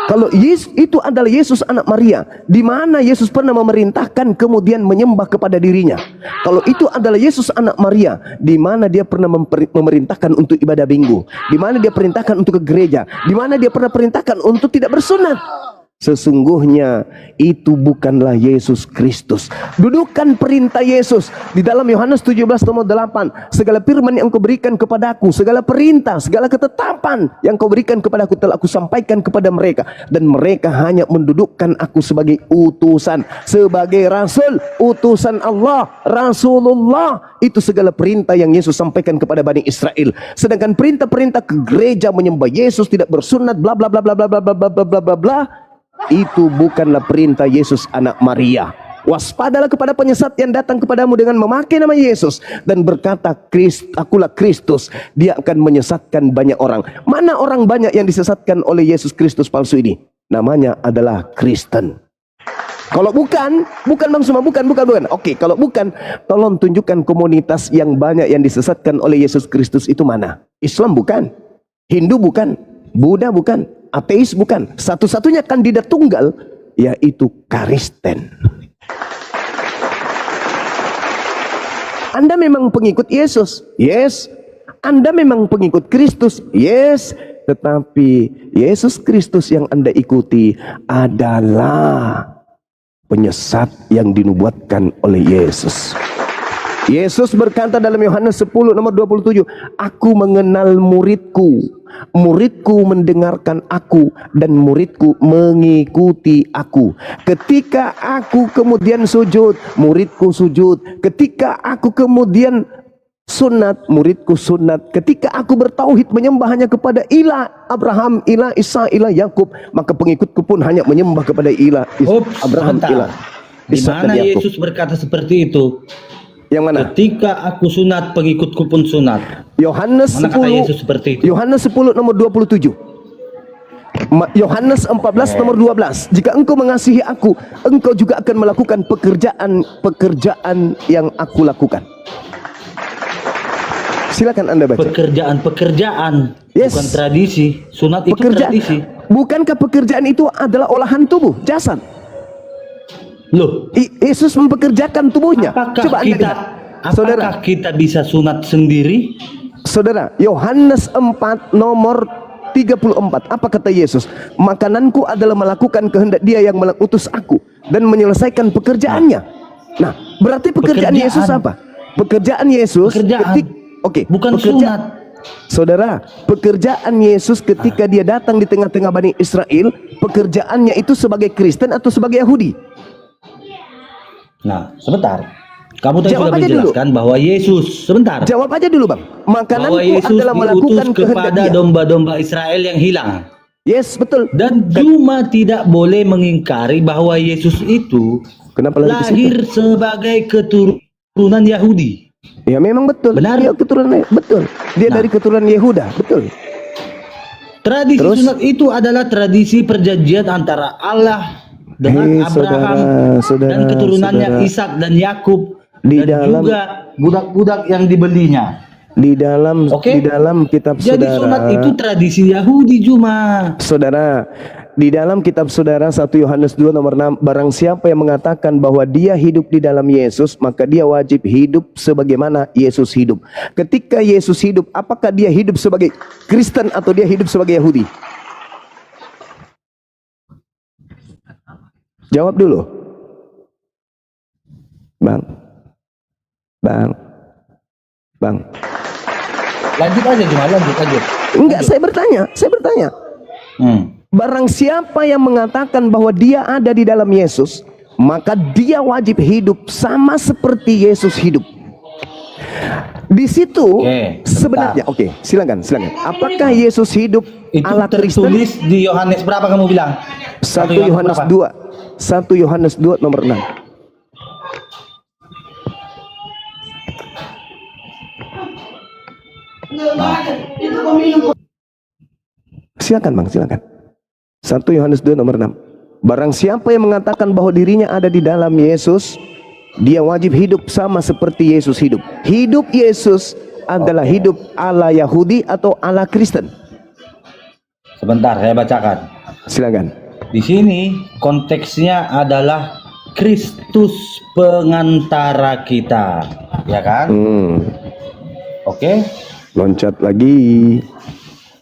Kalau Yesus itu adalah Yesus anak Maria, di mana Yesus pernah memerintahkan kemudian menyembah kepada dirinya. Kalau itu adalah Yesus anak Maria, di mana dia pernah memerintahkan untuk ibadah minggu, di mana dia perintahkan untuk ke gereja, di mana dia pernah perintahkan untuk tidak bersunat. Sesungguhnya itu bukanlah Yesus Kristus. Dudukan perintah Yesus di dalam Yohanes 17:8. Segala firman yang kau berikan kepadaku, segala perintah, segala ketetapan yang kau berikan kepadaku telah aku sampaikan kepada mereka, dan mereka hanya mendudukkan aku sebagai utusan, sebagai rasul, utusan Allah, Rasulullah. Itu segala perintah yang Yesus sampaikan kepada Bani Israel. Sedangkan perintah-perintah ke gereja, menyembah Yesus, tidak bersunat, bla bla bla bla bla bla bla bla bla bla bla, itu bukanlah perintah Yesus anak Maria. Waspadalah kepada penyesat yang datang kepadamu dengan memakai nama Yesus dan berkata, akulah Kristus. Dia akan menyesatkan banyak orang. Mana orang banyak yang disesatkan oleh Yesus Kristus palsu ini? Namanya adalah Kristen. Kalau bukan Bang Suma, bukan. Oke, kalau bukan, tolong tunjukkan komunitas yang banyak yang disesatkan oleh Yesus Kristus itu mana? Islam bukan, Hindu bukan, Buddha bukan, ateis bukan. Satu-satunya kandidat tunggal yaitu Kristen. Anda memang pengikut Yesus, yes. Anda memang pengikut Kristus, yes. Tetapi Yesus Kristus yang Anda ikuti adalah penyesat yang dinubuatkan oleh Yesus. Yesus berkata dalam Yohanes 10:27, aku mengenal muridku, muridku mendengarkan aku, dan muridku mengikuti aku. Ketika aku kemudian sujud, muridku sujud. Ketika aku kemudian sunat, muridku sunat. Ketika aku bertauhid menyembah hanya kepada ilah Abraham, ilah Isa, ilah Yakub, maka pengikutku pun hanya menyembah kepada ilah Abraham, ilah Isa, dan Yakub. Di mana Yesus berkata seperti itu? Yang mana? Ketika aku sunat, pengikutku pun sunat. Yohanes 10. Yesus seperti itu? Yohanes 10:27. Yohanes 14:12. Jika engkau mengasihi aku, engkau juga akan melakukan pekerjaan yang aku lakukan. Silakan Anda baca. Pekerjaan, yes. Bukan tradisi. Sunat itu tradisi. Bukankah pekerjaan itu adalah olahan tubuh, jasad? Loh, Yesus mempekerjakan tubuhnya. Coba apakah kita bisa sunat sendiri? Saudara, Yohanes 4 nomor 34. Apa kata Yesus? Makananku adalah melakukan kehendak Dia yang mengutus aku dan menyelesaikan pekerjaannya. Nah, berarti pekerjaan Yesus apa? Pekerjaan Yesus bukan sunat. Saudara, pekerjaan Yesus ketika Dia datang di tengah-tengah Bani Israel, pekerjaannya itu sebagai Kristen atau sebagai Yahudi? Nah, sebentar. Kamu tadi Jawab sudah menjelaskan bahwa Yesus, sebentar. Jawab aja dulu, Bang. Makananku adalah melakukan kehendak Dia. Domba-domba Israel yang hilang. Yes, betul. Dan cuma tidak boleh mengingkari bahwa Yesus itu lahir sebagai keturunan Yahudi. Ya, memang betul. Benar? Dia keturunan, betul. Dia dari keturunan Yehuda, betul. Tradisi sunat itu adalah tradisi perjanjian antara Allah dengan Abraham dan keturunannya Ishak dan Yakub, dan juga budak-budak yang dibelinya. Di dalam kitab Jadi saudara. sunat itu tradisi Yahudi cuma. Saudara, di dalam kitab saudara 1 Yohanes 2 nomor 6, barang siapa yang mengatakan bahwa dia hidup di dalam Yesus, maka dia wajib hidup sebagaimana Yesus hidup. Ketika Yesus hidup, apakah dia hidup sebagai Kristen atau dia hidup sebagai Yahudi? Jawab dulu, Bang. Lanjut aja cuma, lanjut. Enggak, saya bertanya. Barang siapa yang mengatakan bahwa dia ada di dalam Yesus, maka dia wajib hidup sama seperti Yesus hidup. Di situ sebenarnya, silakan. Apakah Yesus hidup itu ala Kristen? Tertulis di Yohanes berapa kamu bilang? 1 Yohanes 2 nomor 6. Silakan Bang, silakan. 1 Yohanes 2 nomor 6. Barang siapa yang mengatakan bahwa dirinya ada di dalam Yesus, dia wajib hidup sama seperti Yesus hidup. Hidup Yesus adalah hidup ala Yahudi atau ala Kristen? Sebentar, saya bacakan. Silakan. Di sini konteksnya adalah Kristus pengantara kita, ya kan? Oke, Loncat lagi.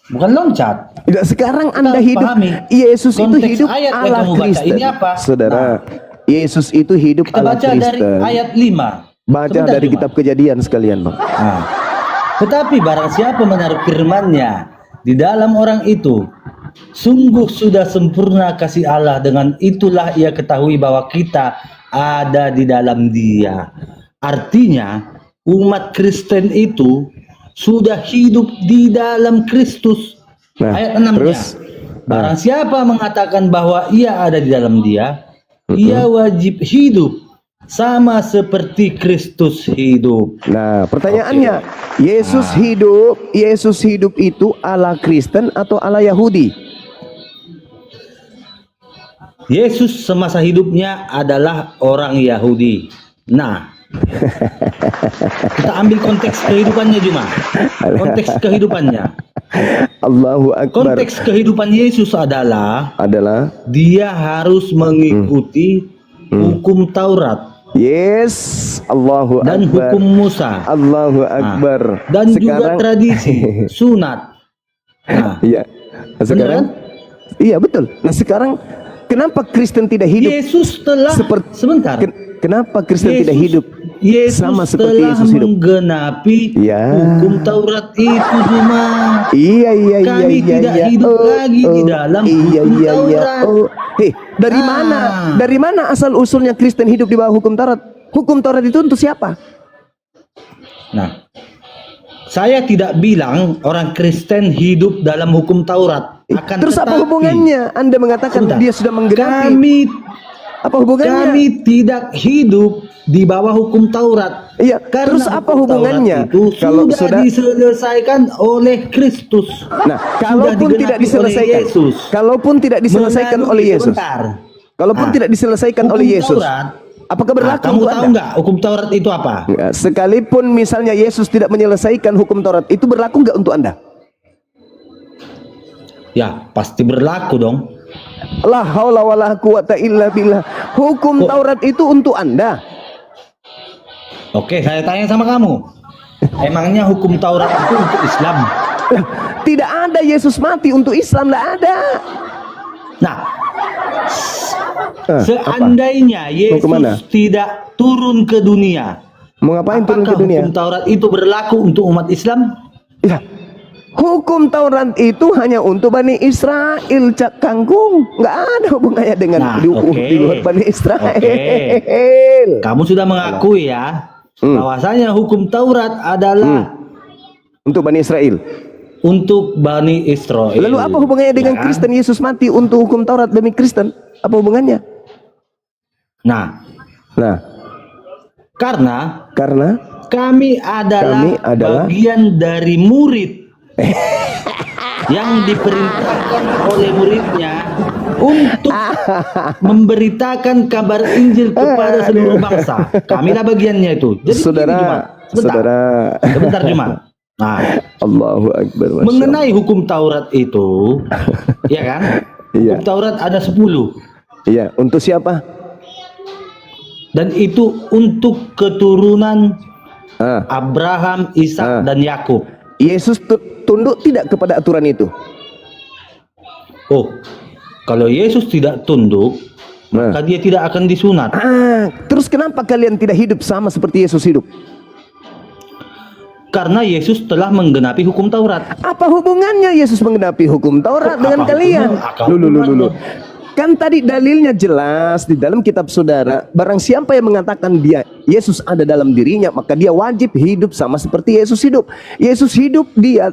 bukan loncat. Tidak, sekarang Anda Kita hidup. pahami Yesus itu konteks hidup ayat yang ala kamu baca Kristen. ini apa? Saudara, Yesus itu hidup Kita ala baca dari Kristen. ayat 5. Baca Sebentar, dari Juma. kitab Kejadian sekalian, Bang. Nah, tetapi barang siapa menaruh firman-Nya di dalam orang itu, sungguh sudah sempurna kasih Allah, dengan itulah ia ketahui bahwa kita ada di dalam Dia. Artinya, umat Kristen itu sudah hidup di dalam Kristus. Nah, Ayat 6-nya. terus? Barang siapa mengatakan bahwa ia ada di dalam Dia, ia wajib hidup sama seperti Kristus hidup. Nah, pertanyaannya, Yesus hidup itu ala Kristen atau ala Yahudi? Yesus semasa hidupnya adalah orang Yahudi. Nah, kita ambil konteks kehidupannya, Juma. Konteks kehidupannya. Allahu Akbar. Konteks kehidupan Yesus adalah dia harus mengikuti hukum Taurat Yes, Allahu dan Akbar. hukum Musa. Allahu Akbar. Dan juga tradisi, sunat. Nah, Iya. Nah, sekarang, iya betul. Nah sekarang, kenapa Kristen tidak hidup? Yesus telah sebentar. Kenapa Kristen tidak hidup Yesus sama seperti telah Yesus hidup? menggenapi Ya. hukum Taurat itu, Juma. Iya. Kami tidak hidup lagi di dalam hukum Taurat. Dari mana? Dari mana asal usulnya Kristen hidup di bawah hukum Taurat? Hukum Taurat itu untuk siapa? Nah, saya tidak bilang orang Kristen hidup dalam hukum Taurat. Terus apa hubungannya? Anda mengatakan sebentar, dia sudah menggenapi. Apa hubungannya? Kami tidak hidup di bawah hukum Taurat. Iya, Karena terus apa hukum hubungannya? Taurat itu Kalau sudah diselesaikan oleh Kristus. Nah, kalaupun tidak diselesaikan, kalaupun tidak diselesaikan oleh Yesus, kalaupun tidak diselesaikan oleh Yesus, apakah berlaku kamu untuk tahu Anda? nggak hukum Taurat itu apa? Enggak. Sekalipun misalnya Yesus tidak menyelesaikan hukum Taurat, itu berlaku nggak untuk Anda? Ya, pasti berlaku dong. La haula wala quwata illa billah. Hukum Taurat itu untuk Anda. Oke, saya tanya sama kamu. Emangnya hukum Taurat itu untuk Islam? Tidak ada Yesus mati untuk Islam, tidak ada. Nah, seandainya Yesus tidak turun ke dunia, mau ngapain turun ke dunia? Hukum Taurat itu berlaku untuk umat Islam? Ya. Hukum Taurat itu hanya untuk Bani Israel, Cak Kangkung. Nggak ada hubungannya dengan di luar Bani Israel. Kamu sudah mengakui ya, bahwasanya hukum Taurat adalah untuk Bani Israel. Untuk Bani Israel. Lalu apa hubungannya dengan Kristen? Yesus mati untuk hukum Taurat demi Kristen. Apa hubungannya? Nah, karena kami adalah bagian dari murid yang diperintahkan oleh muridnya untuk memberitakan kabar Injil kepada seluruh bangsa. Kamilah bagiannya itu. Jadi sebentar Juma. Nah, Allahu Akbar. mengenai hukum Taurat itu, ya kan? Hukum Taurat ada 10. Iya, untuk siapa? Dan itu untuk keturunan Abraham, Ishak dan Yakub. Yesus tunduk tidak kepada aturan itu? Oh, kalau Yesus tidak tunduk, maka dia tidak akan disunat. Terus kenapa kalian tidak hidup sama seperti Yesus hidup? Karena Yesus telah menggenapi hukum Taurat. Apa hubungannya Yesus menggenapi hukum Taurat dengan kalian? Lulu. Kan tadi dalilnya jelas di dalam kitab saudara, barang siapa yang mengatakan Yesus ada dalam dirinya, maka dia wajib hidup sama seperti Yesus hidup. Yesus hidup dia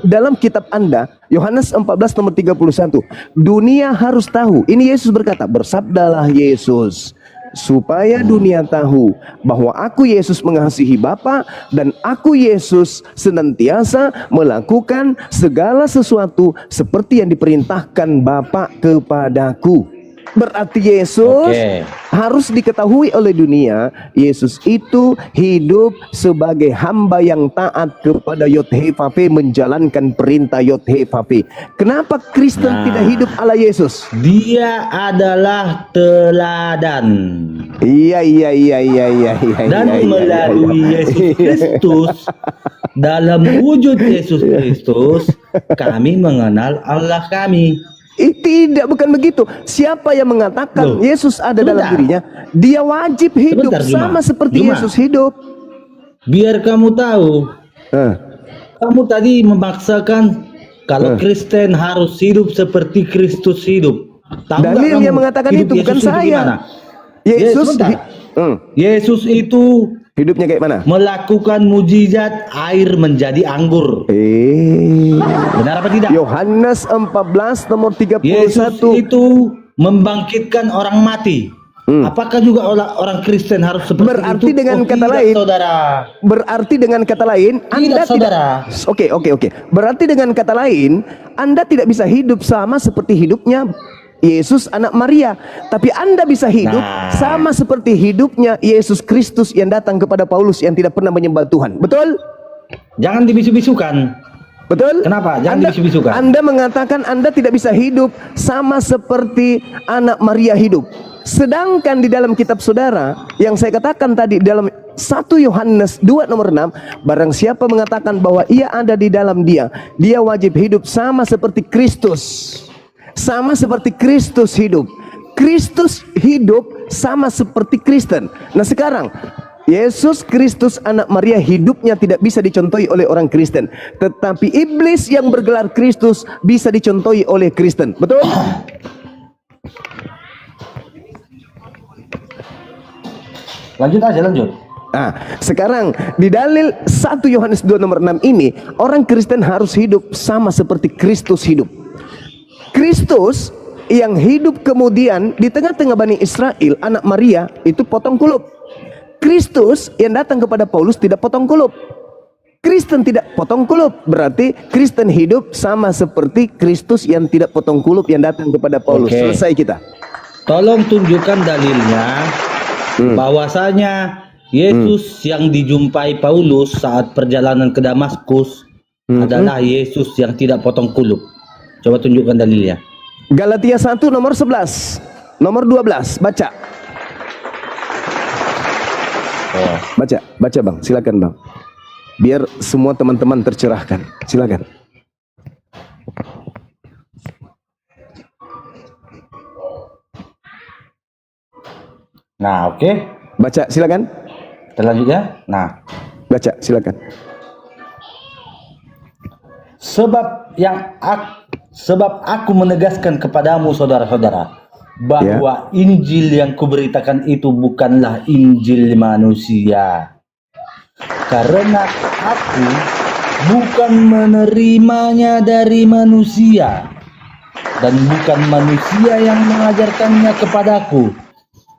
dalam kitab Anda, Yohanes 14 nomor 31. Dunia harus tahu. Ini Yesus berkata, bersabdalah Yesus, supaya dunia tahu bahwa aku Yesus mengasihi Bapa, dan aku Yesus senantiasa melakukan segala sesuatu seperti yang diperintahkan Bapa kepadaku. Berarti Yesus Oke. harus diketahui oleh dunia. Yesus itu hidup sebagai hamba yang taat kepada Yod-Heh-Vav-He, menjalankan perintah Yod-Heh-Vav-He. Kenapa Kristen Nah. tidak hidup ala Yesus? Dia adalah teladan. Iya. Dan melalui Yesus Kristus, dalam wujud Yesus Kristus, kami mengenal Allah kami. Tidak, bukan begitu. Siapa yang mengatakan Loh, Yesus ada dalam sebentar. dirinya, dia wajib hidup Sebentar, Juma. sama seperti Juma. Yesus hidup. Biar kamu tahu, Eh, kamu tadi memaksakan kalau Kristen harus hidup seperti Kristus hidup. Tahu nggak Dalil kamu yang mengatakan hidup itu, bukan Yesus saya. gimana? Yesus sebentar. Yesus itu hidupnya kayak mana? melakukan mujizat air menjadi anggur. Benar apa tidak? Yohanes 14 nomor 31. Yesus itu membangkitkan orang mati. Apakah juga orang Kristen harus seperti Berarti itu? dengan kata tidak, lain, saudara. Berarti dengan kata lain, Anda saudara. tidak. Oke. Berarti dengan kata lain, Anda tidak bisa hidup sama seperti hidupnya Yesus anak Maria, tapi Anda bisa hidup sama seperti hidupnya Yesus Kristus yang datang kepada Paulus yang tidak pernah menyembah Tuhan. Betul? Jangan dibisu-bisukan. Betul? Kenapa? Jangan dibisu-bisukan. Anda mengatakan Anda tidak bisa hidup sama seperti anak Maria hidup. Sedangkan di dalam kitab saudara yang saya katakan tadi dalam 1 Yohanes 2 nomor 6, barang siapa mengatakan bahwa ia ada di dalam dia wajib hidup sama seperti Kristus. Sama seperti Kristus hidup. Kristus hidup sama seperti Kristen. Nah sekarang Yesus Kristus anak Maria hidupnya tidak bisa dicontohi oleh orang Kristen, tetapi iblis yang bergelar Kristus bisa dicontohi oleh Kristen. Betul? Lanjut aja, lanjut. Nah, sekarang di dalil 1 Yohanes 2 nomor 6 ini, orang Kristen harus hidup sama seperti Kristus hidup. Kristus yang hidup kemudian di tengah-tengah Bani Israel, anak Maria itu potong kulup. Kristus yang datang kepada Paulus tidak potong kulup. Kristen tidak potong kulup, berarti Kristen hidup sama seperti Kristus yang tidak potong kulup yang datang kepada Paulus. Oke. Selesai kita. Tolong tunjukkan dalilnya bahwasanya Yesus yang dijumpai Paulus saat perjalanan ke Damaskus adalah Yesus yang tidak potong kulup. Coba tunjukkan dalilnya. Galatia 1 nomor 11, nomor 12, baca. Baca Bang, silakan Bang. Biar semua teman-teman tercerahkan. Silakan. Nah, oke. Baca, silakan. Kita lanjut ya. Nah, Baca, silakan. sebab aku menegaskan kepadamu saudara-saudara bahwa Injil yang kuberitakan itu bukanlah Injil manusia. Karena aku bukan menerimanya dari manusia dan bukan manusia yang mengajarkannya kepadaku,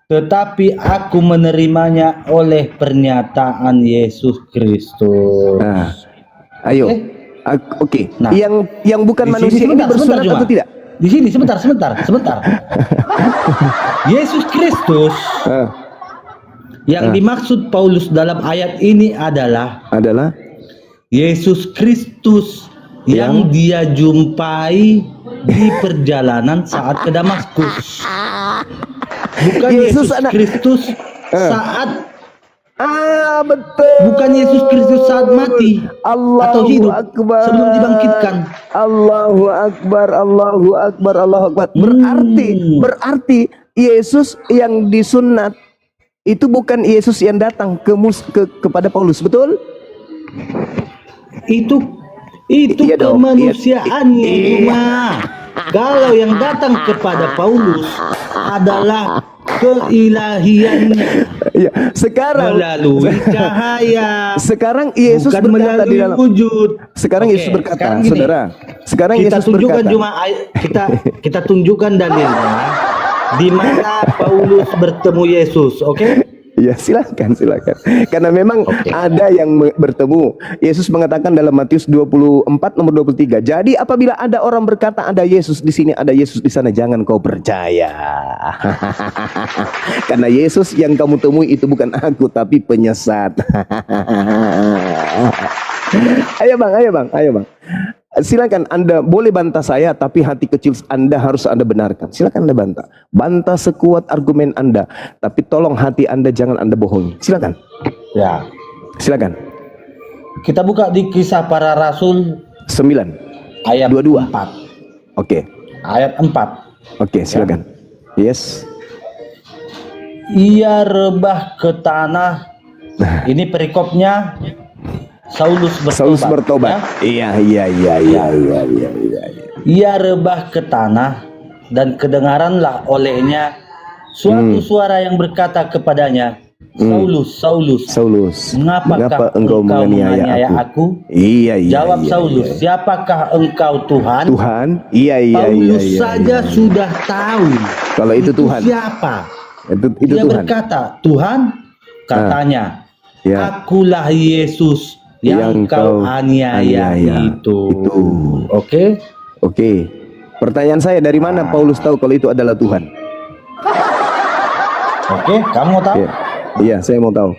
tetapi aku menerimanya oleh pernyataan Yesus Kristus. Nah, ayo. Oke. Nah, yang bukan di manusia sini ini bersunat Juma. atau tidak? Di sini sebentar. Yesus Kristus yang dimaksud Paulus dalam ayat ini adalah Yesus Kristus yang dia jumpai di perjalanan saat ke Damaskus. Bukan Yesus Kristus saat betul. Bukan Yesus Kristus saat mati atau hidup Akbar. sebelum dibangkitkan. Allahu Akbar. Berarti Yesus yang disunat itu bukan Yesus yang datang kepada Paulus, betul? Itu Iya dong. kemanusiaannya cuma. Kalau yang datang kepada Paulus adalah keilahiannya. Ya, sekarang melalui cahaya. Sekarang Yesus bukan berkata di dalam wujud. Sekarang Yesus berkata, gini, saudara. Sekarang kita Yesus tunjukkan berkata. kita tunjukkan dalilnya di mana Paulus bertemu Yesus, oke? Ya silakan, silakan. Karena memang Oke. ada yang bertemu. Yesus mengatakan dalam Matius 24 nomor 23. Jadi apabila ada orang berkata ada Yesus di sini, ada Yesus di sana, jangan kau percaya. Karena Yesus yang kamu temui itu bukan aku tapi penyesat. Ayo bang, ayo bang, ayo bang. Silakan Anda boleh bantah saya, tapi hati kecil Anda harus Anda benarkan. Silakan Anda bantah. Bantah sekuat argumen Anda, tapi tolong hati Anda jangan Anda bohongi. Silakan. Ya. Silakan. Kita buka di Kisah Para Rasul 9 ayat 22. 4. Oke. Ayat 4. Oke, silakan. Yes. Ia rebah ke tanah. Ini perikopnya Saulus bertobat. Saulus bertobat. Ya. Iya. Ia rebah ke tanah dan kedengaranlah olehnya suatu suara yang berkata kepadanya, Saulus, Saulus, Saulus, mengapakah engkau menganiaya aku? Iya. Jawab Saulus, siapakah engkau Tuhan? Tuhan. Iya. Paulus saja sudah tahu. Kalau itu Tuhan. Siapa? Itu Dia Tuhan. berkata, Tuhan, katanya, Ya. akulah Yesus yang kau aniaya itu. Oke? Oke. Pertanyaan saya, dari mana Paulus tahu kalau itu adalah Tuhan? Oke, kamu mau tahu? Iya, saya mau tahu.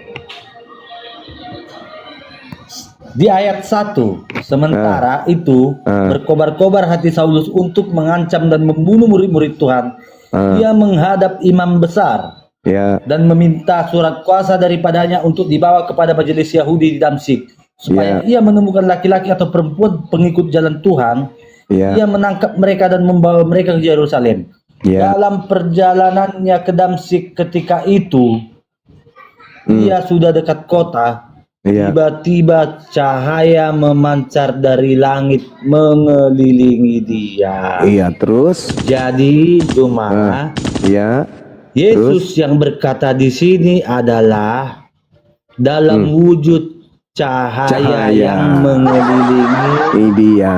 Di ayat 1, sementara itu berkobar-kobar hati Saulus untuk mengancam dan membunuh murid-murid Tuhan. Ia menghadap imam besar Ya. dan meminta surat kuasa daripadanya untuk dibawa kepada majelis Yahudi di Damsyik, supaya ia menemukan laki-laki atau perempuan pengikut jalan Tuhan. Ya. Ia menangkap mereka dan membawa mereka ke Yerusalem. Ya. Dalam perjalanannya ke Damsyik ketika itu, ia sudah dekat kota. Ya. Tiba-tiba cahaya memancar dari langit mengelilingi dia. Iya, terus? Jadi cuma Ya. Yesus yang berkata di sini adalah dalam wujud cahaya yang mengelilingi Ini dia.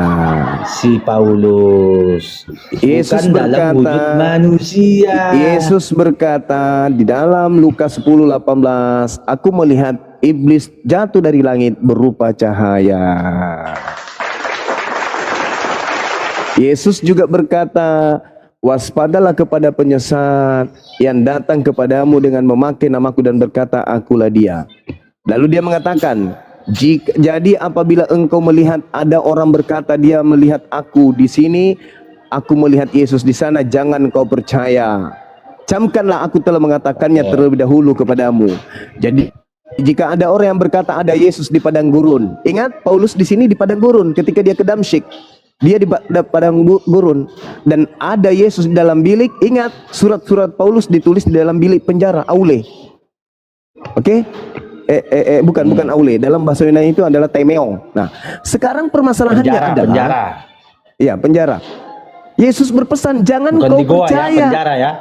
si Paulus. Yesus Bukan dalam wujud berkata, manusia. Yesus berkata di dalam Lukas 10:18, aku melihat iblis jatuh dari langit berupa cahaya. Yesus juga berkata, waspadalah kepada penyesat yang datang kepadamu dengan memakai namaku dan berkata, akulah dia. Lalu dia mengatakan, jadi apabila engkau melihat ada orang berkata dia melihat aku di sini, aku melihat Yesus di sana, jangan kau percaya. Camkanlah aku telah mengatakannya terlebih dahulu kepadamu. Jadi jika ada orang yang berkata ada Yesus di padang gurun, ingat Paulus di sini di padang gurun ketika dia ke Damsyik, dia di padang gurun dan ada Yesus di dalam bilik. Ingat surat-surat Paulus ditulis di dalam bilik penjara, aule. Oke? Bukan aule. Dalam bahasa Yunani itu adalah temeo. Nah, sekarang permasalahannya adalah penjara. Iya, penjara. Yesus berpesan jangan Bukan kau di goa ya, percaya. penjara ya.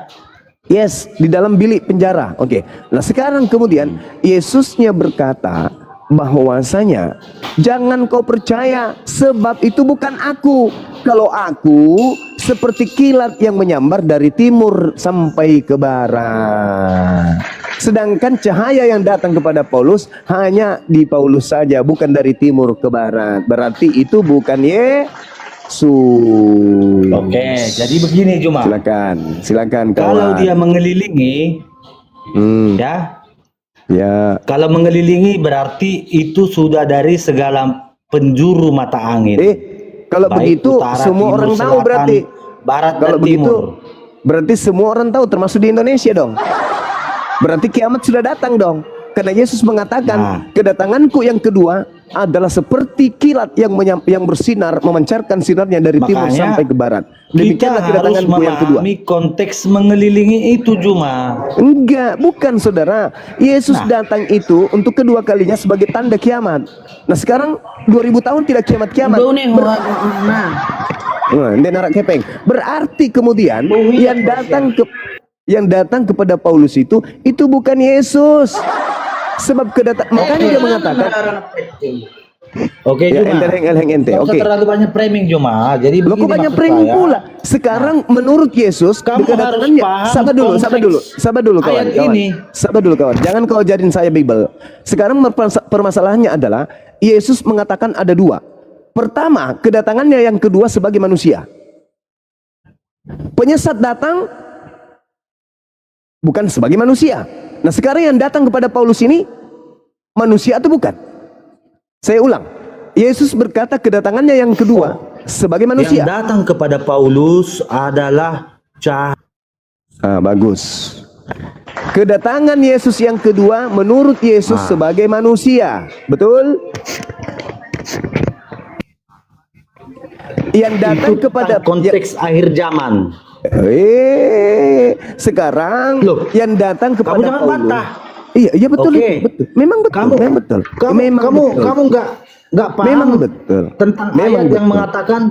Yes, di dalam bilik penjara. Oke. Nah, sekarang kemudian Yesusnya berkata bahwasanya jangan kau percaya sebab itu bukan aku. Kalau aku seperti kilat yang menyambar dari timur sampai ke barat. Sedangkan cahaya yang datang kepada Paulus hanya di Paulus saja, bukan dari timur ke barat. Berarti itu bukan Yesus. Oke, jadi begini cuma. Silakan Kalau kawan. dia mengelilingi, ya. Ya. Kalau mengelilingi berarti itu sudah dari segala penjuru mata angin. Kalau Baik begitu utara, semua timur, orang tahu selatan, berarti. barat Kalau dan begitu timur. berarti semua orang tahu termasuk di Indonesia dong. Berarti kiamat sudah datang dong. Karena Yesus mengatakan kedatanganku yang kedua adalah seperti kilat yang bersinar, memancarkan sinarnya dari timur Makanya sampai ke barat. Kita Demikianlah harus kedatanganku yang kedua. memahami konteks mengelilingi itu cuma. Enggak, bukan saudara. Yesus datang itu untuk kedua kalinya sebagai tanda kiamat. Nah sekarang 2000 tahun tidak kiamat-kiamat. Berarti kemudian yang datang kepada Paulus itu bukan Yesus. Sebab makanya dia mengatakan Oke, Ya, Juma. ente. Nggak usah Oke. terlalu banyak framing, Juma. Jadi Loh, kok begini banyak maksud framing saya. pula? Sekarang menurut Yesus Kamu kedatangannya, harus paham sabar dulu kawan, ayat kawan. ini. Sabar dulu kawan. Jangan kau jadiin saya Bible. Sekarang permasalahannya adalah Yesus mengatakan ada dua. Pertama, kedatangannya yang kedua sebagai manusia. Penyesat datang bukan sebagai manusia. Nah, sekarang yang datang kepada Paulus ini manusia atau bukan? Saya ulang. Yesus berkata kedatangannya yang kedua sebagai manusia. Yang datang kepada Paulus adalah cahaya. Bagus. Kedatangan Yesus yang kedua menurut Yesus sebagai manusia. Betul? Yang datang Itu kepada konteks akhir zaman. Sekarang Loh, yang datang kepada kamu jangan Paulus. bantah. Iya betul, Oke. betul. Memang betul. Kamu memang betul. Kamu Memang kamu betul. kamu nggak paham Memang betul. tentang Memang ayat yang betul. mengatakan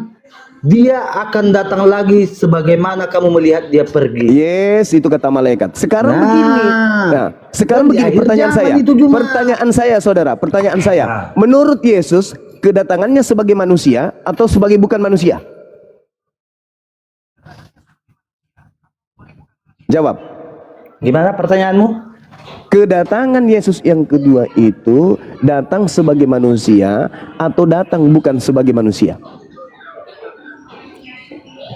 dia akan datang lagi sebagaimana kamu melihat dia pergi. Yes, itu kata malaikat. Sekarang Nah. begini. Nah, sekarang Dan di begini akhir pertanyaan zaman saya. itu cuma- Pertanyaan saya, saudara. Pertanyaan saya. Nah. Menurut Yesus, kedatangannya sebagai manusia atau sebagai bukan manusia? Jawab. Gimana pertanyaanmu? Kedatangan Yesus yang kedua itu datang sebagai manusia atau datang bukan sebagai manusia?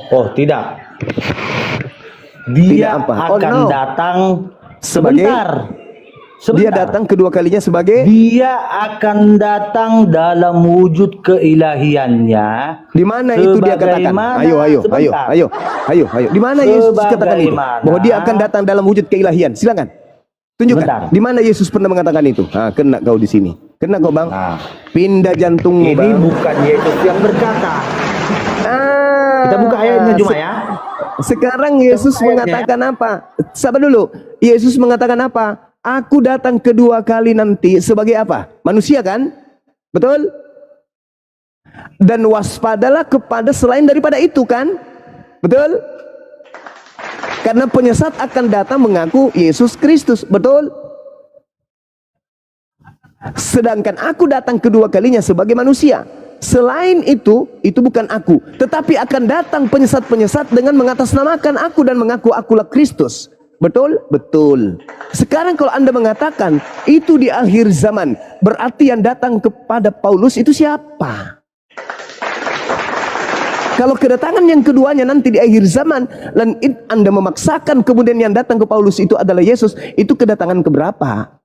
Oh, tidak. Tidak Dia apa? Oh, akan no. datang Sebagai- sebentar. Dia datang kedua kalinya sebagai Dia akan datang dalam wujud keilahiannya. di mana itu dia katakan? Sebagaimana- sebentar. Ayo. Di mana Yesus katakan itu? Sebagaimana- Bahwa dia akan datang dalam wujud keilahian. Silakan. Tunjukkan. Sebentar. Di mana Yesus pernah mengatakan itu? Kena kau di sini. Kena kau, Bang. Nah, Pindah jantungmu, ini Bang. bukan Yesus yang berkata. Kita buka ayatnya cuma ya. Sekarang Yesus Buka ayatnya. mengatakan apa? Sabar dulu. Yesus mengatakan apa? Aku datang kedua kali nanti sebagai apa? Manusia kan? Betul? Dan waspadalah kepada selain daripada itu kan? Betul? Karena penyesat akan datang mengaku Yesus Kristus. Betul? Sedangkan aku datang kedua kalinya sebagai manusia. Selain itu bukan aku, tetapi akan datang penyesat-penyesat dengan mengatasnamakan aku dan mengaku akulah Kristus. Betul? Betul. Sekarang kalau Anda mengatakan itu di akhir zaman, berarti yang datang kepada Paulus itu siapa? Kalau kedatangan yang keduanya nanti di akhir zaman, dan Anda memaksakan kemudian yang datang ke Paulus itu adalah Yesus, itu kedatangan keberapa?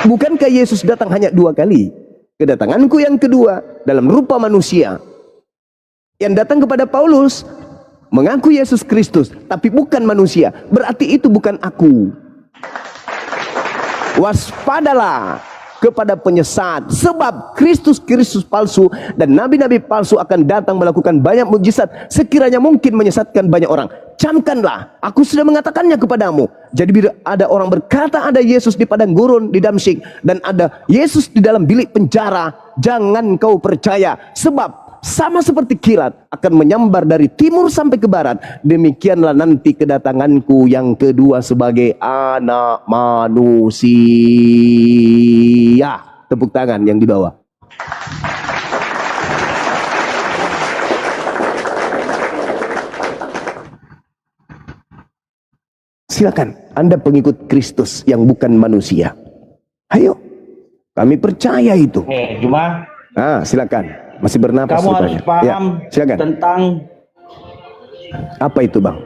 Bukankah Yesus datang hanya 2 kali? Kedatanganku yang kedua dalam rupa manusia. Yang datang kepada Paulus mengaku Yesus Kristus, tapi bukan manusia. Berarti itu bukan aku. Waspadalah kepada penyesat, sebab Kristus palsu dan nabi-nabi palsu akan datang melakukan banyak mukjizat sekiranya mungkin menyesatkan banyak orang. Camkanlah, aku sudah mengatakannya kepadamu. Jadi bila ada orang berkata ada Yesus di padang gurun di Damsyik dan ada Yesus di dalam bilik penjara, jangan kau percaya, sebab sama seperti kilat akan menyambar dari timur sampai ke barat. Demikianlah nanti kedatanganku yang kedua sebagai anak manusia. Tepuk tangan yang di bawah. Silakan, Anda pengikut Kristus yang bukan manusia. Ayo, kami percaya itu. Cuma Silakan. Masih bernapas kamu harus rupanya. paham Silakan. tentang Apa itu, Bang?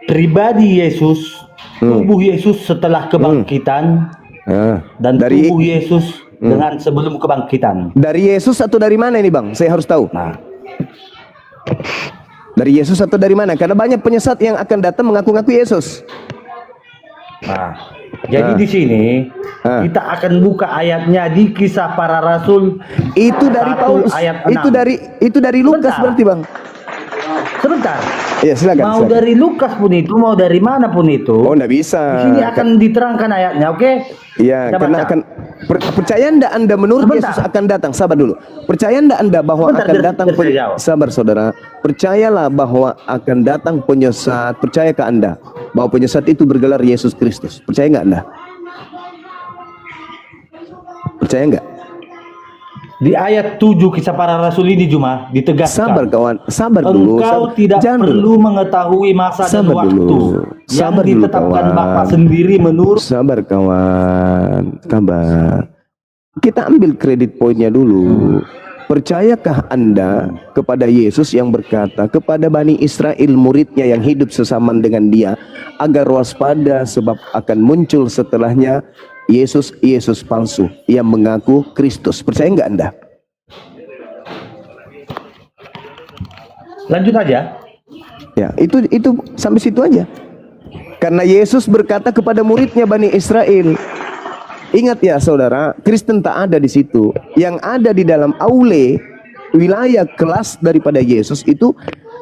pribadi Yesus, tubuh Yesus setelah kebangkitan, dan dari tubuh Yesus dengan sebelum kebangkitan. dari Yesus atau dari mana ini, Bang? Saya harus tahu. Nah, Dari Yesus atau dari mana? Karena banyak penyesat yang akan datang mengaku-ngaku Yesus. jadi di sini kita akan buka ayatnya di Kisah Para Rasul. Itu dari 1 Paulus. ayat 6. Itu dari Lukas Sebentar. berarti, Bang. Sebentar. Ya, silakan. Mau silakan. dari Lukas pun itu, mau dari mana pun itu. Oh, enggak bisa. Di sini akan diterangkan ayatnya, oke? Iya, Kita karena baca. akan percaya enggak Anda menurut Sebentar. Yesus akan datang? Sabar dulu. Percaya enggak Anda bahwa Sebentar, akan datang saya jawab. sabar saudara. Percayalah bahwa akan datang penyesat. Percaya ke Anda bahwa penyesat itu bergelar Yesus Kristus. Percaya enggak Anda? Percaya nggak? Di ayat 7 kisah para rasul ini cuma ditegaskan. Sabar kawan, sabar dulu. Engkau tidak Jangan perlu dulu. mengetahui masa dan Sabar waktu dulu. yang Sabar dulu, ditetapkan kawan. Bapa sendiri menurut. Sabar kawan, sabar. Kita ambil kredit poinnya dulu. Percayakah Anda kepada Yesus yang berkata kepada Bani Israel muridnya yang hidup sesaman dengan dia agar waspada sebab akan muncul setelahnya Yesus palsu yang mengaku Kristus. Percaya nggak Anda? Lanjut aja. Ya, itu sampai situ aja. Karena Yesus berkata kepada muridnya Bani Israel. Ingat ya saudara, Kristen tak ada di situ. Yang ada di dalam aule, wilayah kelas daripada Yesus itu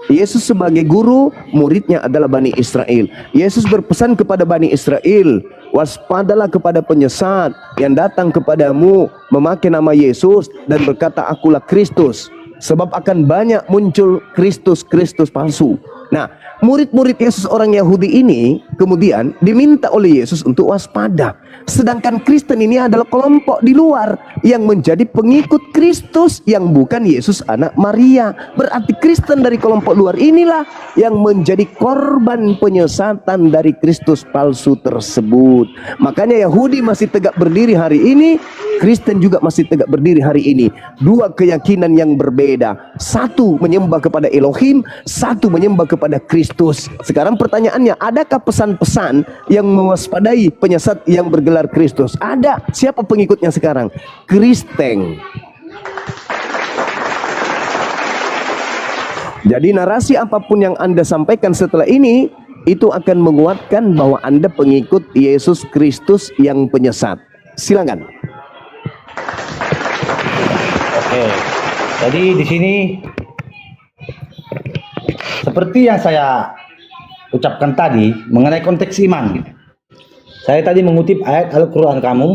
Yesus sebagai guru, muridnya adalah Bani Israel. Yesus berpesan kepada Bani Israel, waspadalah kepada penyesat yang datang kepadamu memakai nama Yesus dan berkata akulah Kristus. Sebab akan banyak muncul Kristus palsu. Nah, murid-murid Yesus orang Yahudi ini kemudian diminta oleh Yesus untuk waspada. Sedangkan Kristen ini adalah kelompok di luar yang menjadi pengikut Kristus yang bukan Yesus anak Maria. Berarti Kristen dari kelompok luar inilah yang menjadi korban penyesatan dari Kristus palsu tersebut. Makanya Yahudi masih tegak berdiri hari ini, Kristen juga masih tegak berdiri hari ini. Dua keyakinan yang berbeda. Satu menyembah kepada Elohim, satu menyembah kepada Kristus. Sekarang pertanyaannya, adakah pesan-pesan yang mewaspadai penyesat yang bergelar Kristus? Ada. Siapa pengikutnya sekarang? Kristen. Jadi narasi apapun yang Anda sampaikan setelah ini, itu akan menguatkan bahwa Anda pengikut Yesus Kristus yang penyesat. Silakan. Oke. Jadi di sini seperti yang saya ucapkan tadi mengenai konteks iman. Saya tadi mengutip ayat Al-Quran kamu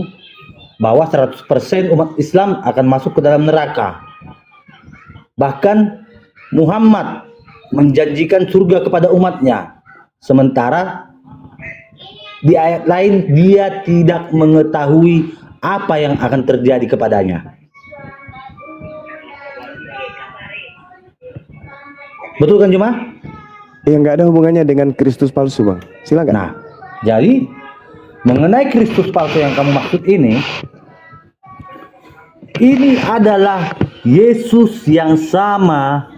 bahwa 100% umat Islam akan masuk ke dalam neraka. Bahkan Muhammad menjanjikan surga kepada umatnya. Sementara di ayat lain dia tidak mengetahui apa yang akan terjadi kepadanya. Betul kan Juma? Yang nggak ada hubungannya dengan Kristus palsu, Bang. Silakan. Nah, jadi mengenai Kristus palsu yang kamu maksud ini adalah Yesus yang sama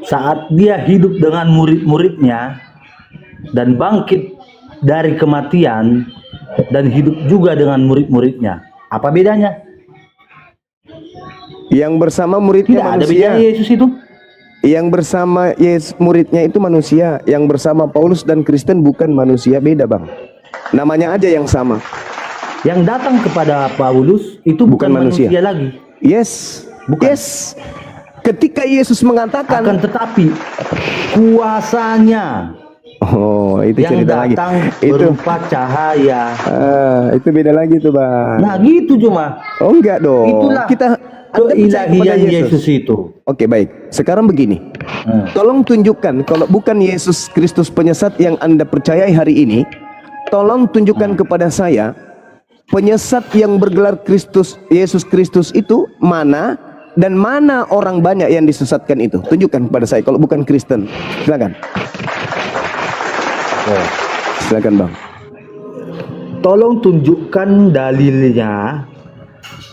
saat dia hidup dengan murid-muridnya dan bangkit dari kematian dan hidup juga dengan murid-muridnya. Apa bedanya? Yang bersama muridnya Tidak ada manusia. bedanya Yesus itu. Yang bersama Yesus muridnya itu manusia. Yang bersama Paulus dan Kristen bukan manusia, beda Bang. Namanya aja yang sama. Yang datang kepada Paulus itu bukan manusia lagi. Yes. Bukan. Yes. Ketika Yesus mengatakan, Akan tetapi kuasanya oh itu yang cerita lagi. datang Itu berupa cahaya. itu beda lagi tuh Bang. Nah gitu cuma. Oh enggak dong. Itulah Anda percaya kepada keilahian Yesus itu. Oke baik. Sekarang begini. Tolong tunjukkan kalau bukan Yesus Kristus penyesat yang Anda percayai hari ini, tolong tunjukkan kepada saya penyesat yang bergelar Kristus, Yesus Kristus itu mana dan mana orang banyak yang disesatkan itu. Tunjukkan kepada saya kalau bukan Kristen. Silakan. Silakan Bang. Tolong tunjukkan dalilnya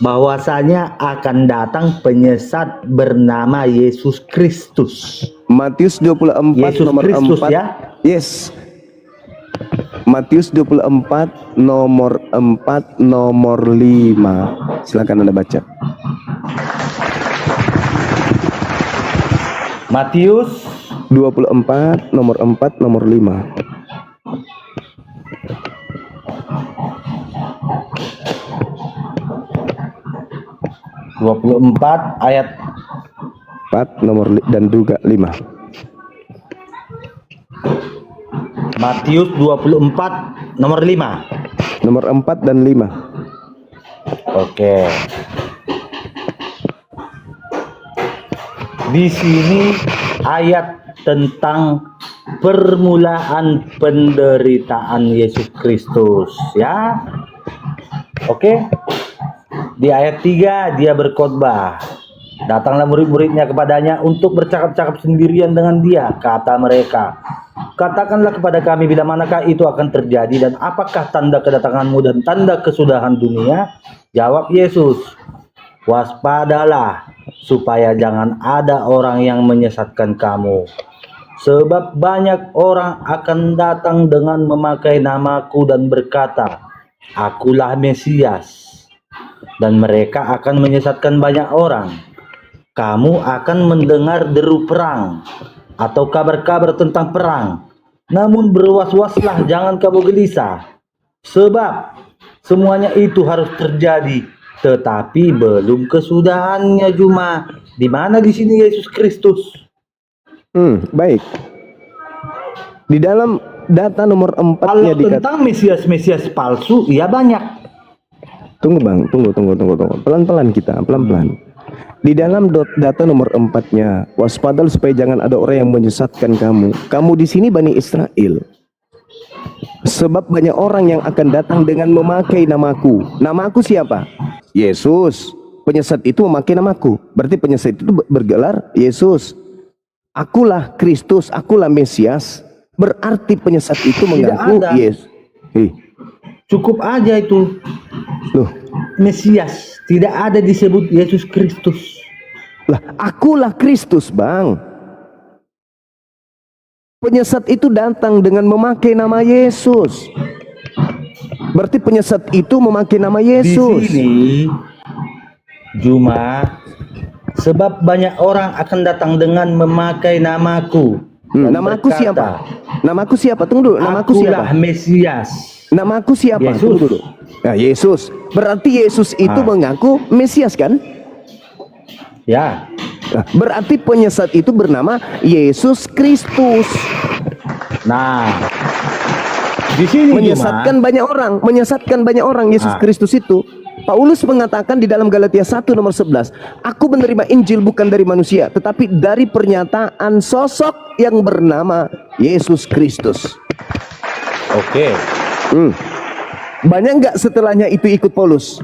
bahwasanya akan datang penyesat bernama Yesus Kristus. Matius 24 Yesus nomor Kristus 4. ya. Yes. Matius 24 nomor 4 nomor 5. Silakan Anda baca. Matius 24 nomor 4 nomor 5. ayat 4 nomor dan juga 5. Matius 24 nomor 5. Nomor 4 dan 5. Oke. Di sini ayat tentang permulaan penderitaan Yesus Kristus ya. Oke. Di ayat 3 dia berkhotbah. Datanglah murid-muridnya kepadanya untuk bercakap-cakap sendirian dengan dia. Kata mereka, katakanlah kepada kami bila manakah itu akan terjadi dan apakah tanda kedatanganmu dan tanda kesudahan dunia? Jawab Yesus, waspadalah supaya jangan ada orang yang menyesatkan kamu. Sebab banyak orang akan datang dengan memakai namaku dan berkata, Akulah Mesias. Dan mereka akan menyesatkan banyak orang. Kamu akan mendengar deru perang atau kabar-kabar tentang perang. Namun berwas-waslah, jangan kamu gelisah. Sebab semuanya itu harus terjadi, tetapi belum kesudahannya. Cuma di mana di sini Yesus Kristus? Baik. Di dalam data nomor 4-nya Kalau tentang Mesias-Mesias palsu, ya banyak. Tunggu Bang, tunggu. Pelan-pelan kita, pelan-pelan. Di dalam data nomor 4-nya, waspadalah supaya jangan ada orang yang menyesatkan kamu. Kamu di sini Bani Israel. Sebab banyak orang yang akan datang dengan memakai namaku. Namaku siapa? Yesus. Penyesat itu memakai namaku. Berarti penyesat itu bergelar Yesus. Akulah Kristus, akulah Mesias. Berarti penyesat itu mengaku Yesus. Cukup aja itu. Loh, Mesias, tidak ada disebut Yesus Kristus. lah, akulah Kristus, Bang. Penyesat itu datang dengan memakai nama Yesus. Berarti penyesat itu memakai nama Yesus. Di sini cuma sebab banyak orang akan datang dengan memakai namaku. Namaku siapa? Namaku siapa? Tunggu dulu. Namaku siapa? Akulah Mesias. Namaku siapa? Yesus. Tunggu dulu. Nah, Yesus. Berarti Yesus itu mengaku Mesias kan? Ya. Nah, berarti penyesat itu bernama Yesus Kristus. Nah, di sini menyesatkan banyak orang Yesus Kristus itu. Paulus mengatakan di dalam Galatia 1 nomor 11, aku menerima Injil bukan dari manusia, tetapi dari pernyataan sosok yang bernama Yesus Kristus. Oke. Banyak nggak setelahnya itu ikut Paulus?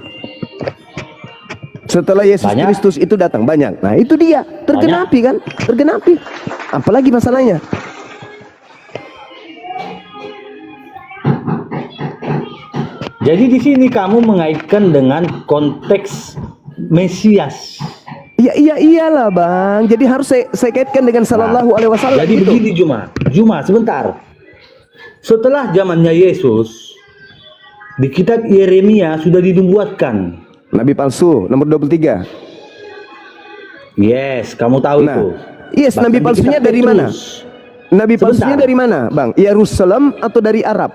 Setelah Yesus Kristus itu datang banyak. Nah itu dia tergenapi kan? Tergenapi. Apalagi masalahnya? Jadi di sini kamu mengaitkan dengan konteks Mesias. Iyalah Bang. Jadi harus saya kaitkan dengan Sallallahu Alaihi Wasallam. Jadi gitu. Begini Juma sebentar. Setelah zamannya Yesus, di kitab Yeremia sudah dinubuatkan Nabi palsu nomor 23. Yes, kamu tahu itu. Yes, Nabi palsunya dari mana? Nabi palsunya dari mana, Bang? Yerusalem atau dari Arab?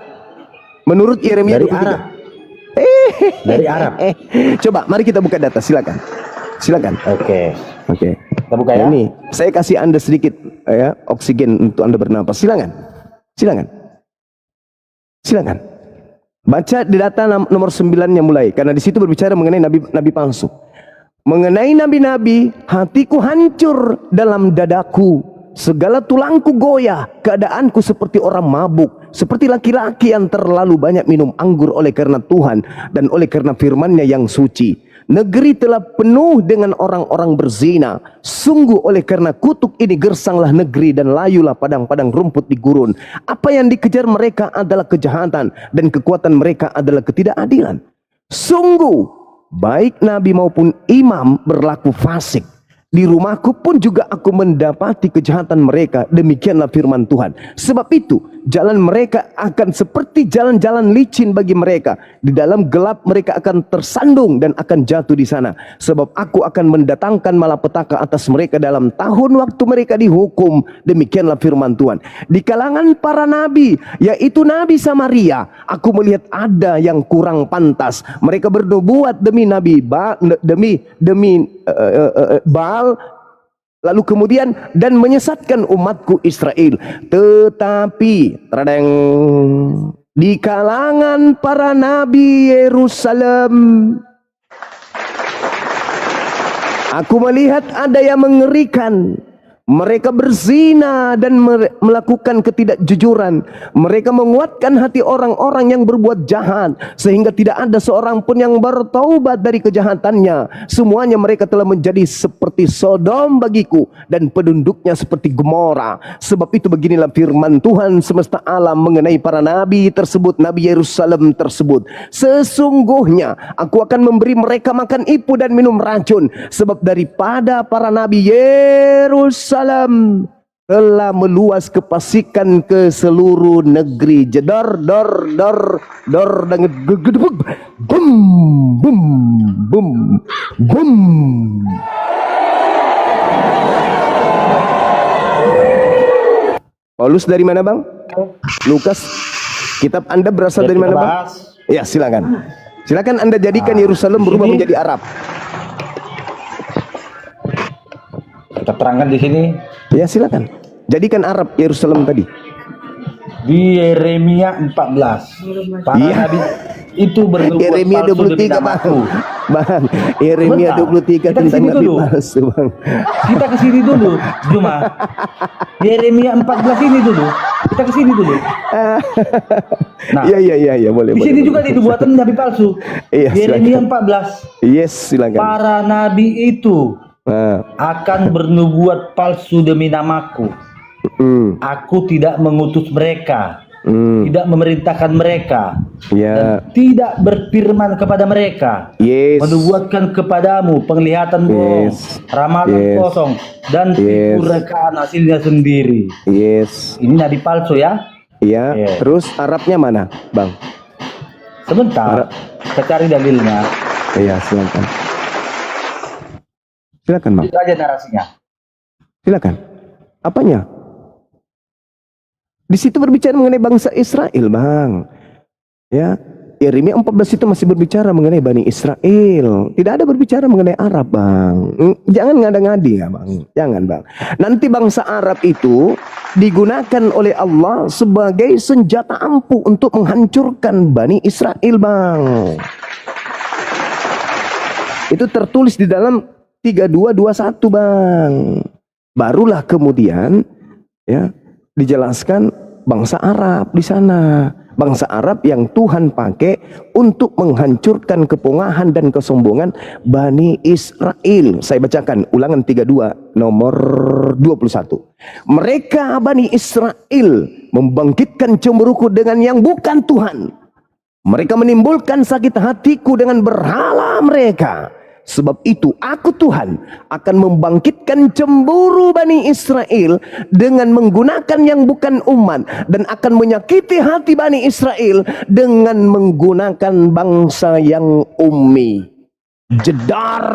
Menurut Yeremia dari Arab. Dari Arab. Coba, mari kita buka data, silakan. Oke. Kita buka ya. Ini saya kasih Anda sedikit ya oksigen untuk Anda bernapas. Silakan. Baca di data nomor 9-nya mulai, karena di situ berbicara mengenai nabi palsu. Mengenai nabi-nabi, hatiku hancur dalam dadaku, segala tulangku goyah, keadaanku seperti orang mabuk, seperti laki-laki yang terlalu banyak minum anggur oleh karena Tuhan dan oleh karena firman-Nya yang suci. Negeri telah penuh dengan orang-orang berzina. Sungguh oleh karena kutuk ini gersanglah negeri dan layulah padang-padang rumput di gurun. Apa yang dikejar mereka adalah kejahatan dan kekuatan mereka adalah ketidakadilan. Sungguh baik nabi maupun imam berlaku fasik. Di rumahku pun juga aku mendapati kejahatan mereka. Demikianlah firman Tuhan. Sebab itu jalan mereka akan seperti jalan-jalan licin bagi mereka. Di dalam gelap mereka akan tersandung dan akan jatuh di sana. Sebab aku akan mendatangkan malapetaka atas mereka dalam tahun waktu mereka dihukum. Demikianlah firman Tuhan. Di kalangan para nabi, yaitu Nabi Samaria, aku melihat ada yang kurang pantas. Mereka bernubuat demi Nabi Baal, lalu kemudian dan menyesatkan umatku Israel. Tetapi di kalangan para nabi Yerusalem, aku melihat ada yang mengerikan. Mereka berzina dan melakukan ketidakjujuran. Mereka menguatkan hati orang-orang yang berbuat jahat, sehingga tidak ada seorang pun yang bertaubat dari kejahatannya. Semuanya mereka telah menjadi seperti Sodom bagiku, dan penduduknya seperti Gomora. Sebab itu beginilah firman Tuhan semesta alam mengenai para nabi tersebut, nabi Yerusalem tersebut. Sesungguhnya aku akan memberi mereka makan ipu dan minum racun, sebab daripada para nabi Yerusalem telah meluas kefasikan ke seluruh negeri. Jedor dor dor dor dan gedebug, bum bum bum bum. Paulus dari mana, Bang? Lukas. Kitab Anda berasal dari mana, Bang? Ya, silakan. Silakan Anda jadikan Yerusalem berubah menjadi Arab. Kita terangkan di sini. Ya, silakan. Jadikan Arab Yerusalem tadi. Di Yeremia 14. Para nabi itu bernubuat Yeremia palsu demi 23, Bang. namaku. Bang, Yeremia 23 tentang nabi palsu, Bang. Kita ke sini dulu, Juma. Yeremia 14 ini dulu. Kita ke sini dulu. Nah, Iya, boleh. di sini boleh, juga dibuatan nabi palsu. Iya, Yeremia silakan. 14. Yes, silakan. Para nabi itu akan bernubuat palsu demi namaku. Aku tidak mengutus mereka, tidak memerintahkan mereka, dan tidak berfirman kepada mereka. Menubuatkan kepadamu penglihatan bohong, ramalan kosong, dan tipu rekaan hasilnya sendiri. Ini nabi palsu ya. Iya. Terus Arabnya mana, Bang? Sebentar, kita cari dalilnya. Iya, silakan. Silakan, Bang. Itu aja narasinya. Silakan. Apanya? Di situ berbicara mengenai bangsa Israel, Bang. Ya, Yeremia 14 itu masih berbicara mengenai Bani Israel. Tidak ada berbicara mengenai Arab, Bang. Jangan ngada-ngadi ya, Bang. Jangan, Bang. Nanti bangsa Arab itu digunakan oleh Allah sebagai senjata ampuh untuk menghancurkan Bani Israel, Bang. Itu tertulis di dalam 3221, Bang. Barulah kemudian ya dijelaskan bangsa Arab di sana. Bangsa Arab yang Tuhan pakai untuk menghancurkan kepungahan dan kesombongan Bani Israel. Saya bacakan Ulangan 32 nomor 21. Mereka Bani Israel membangkitkan cemburuku dengan yang bukan Tuhan. Mereka menimbulkan sakit hatiku dengan berhala mereka. Sebab itu aku Tuhan akan membangkitkan cemburu Bani Israel dengan menggunakan yang bukan umat, dan akan menyakiti hati Bani Israel dengan menggunakan bangsa yang ummi. Jedar.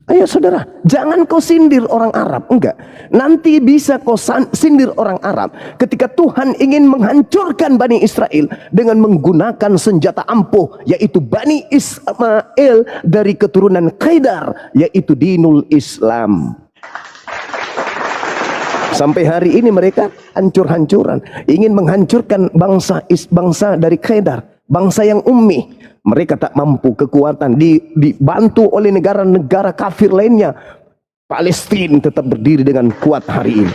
Ayo saudara, jangan kau sindir orang Arab. Enggak, nanti bisa kau sindir orang Arab ketika Tuhan ingin menghancurkan Bani Israel dengan menggunakan senjata ampuh, yaitu Bani Ismail dari keturunan Qaidar, yaitu dinul Islam. Sampai hari ini mereka hancur-hancuran, ingin menghancurkan bangsa dari Qaidar, bangsa yang ummi. Mereka tak mampu, kekuatan dibantu oleh negara-negara kafir lainnya. Palestina tetap berdiri dengan kuat hari ini.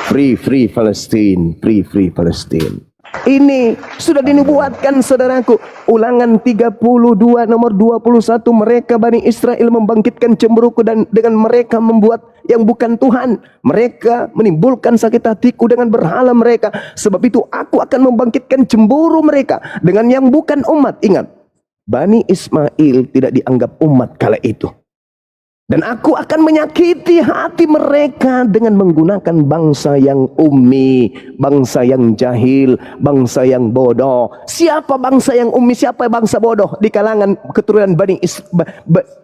Free Palestine, free Palestine. Ini sudah dinubuatkan, saudaraku. Ulangan 32 nomor 21. Mereka Bani Israel membangkitkan cemburuku dan dengan mereka membuat yang bukan Tuhan. Mereka menimbulkan sakit hatiku dengan berhala mereka. Sebab itu aku akan membangkitkan cemburu mereka dengan yang bukan umat. Ingat, Bani Ismail tidak dianggap umat kala itu. Dan aku akan menyakiti hati mereka dengan menggunakan bangsa yang ummi, bangsa yang jahil, bangsa yang bodoh. Siapa bangsa yang ummi, siapa bangsa bodoh di kalangan keturunan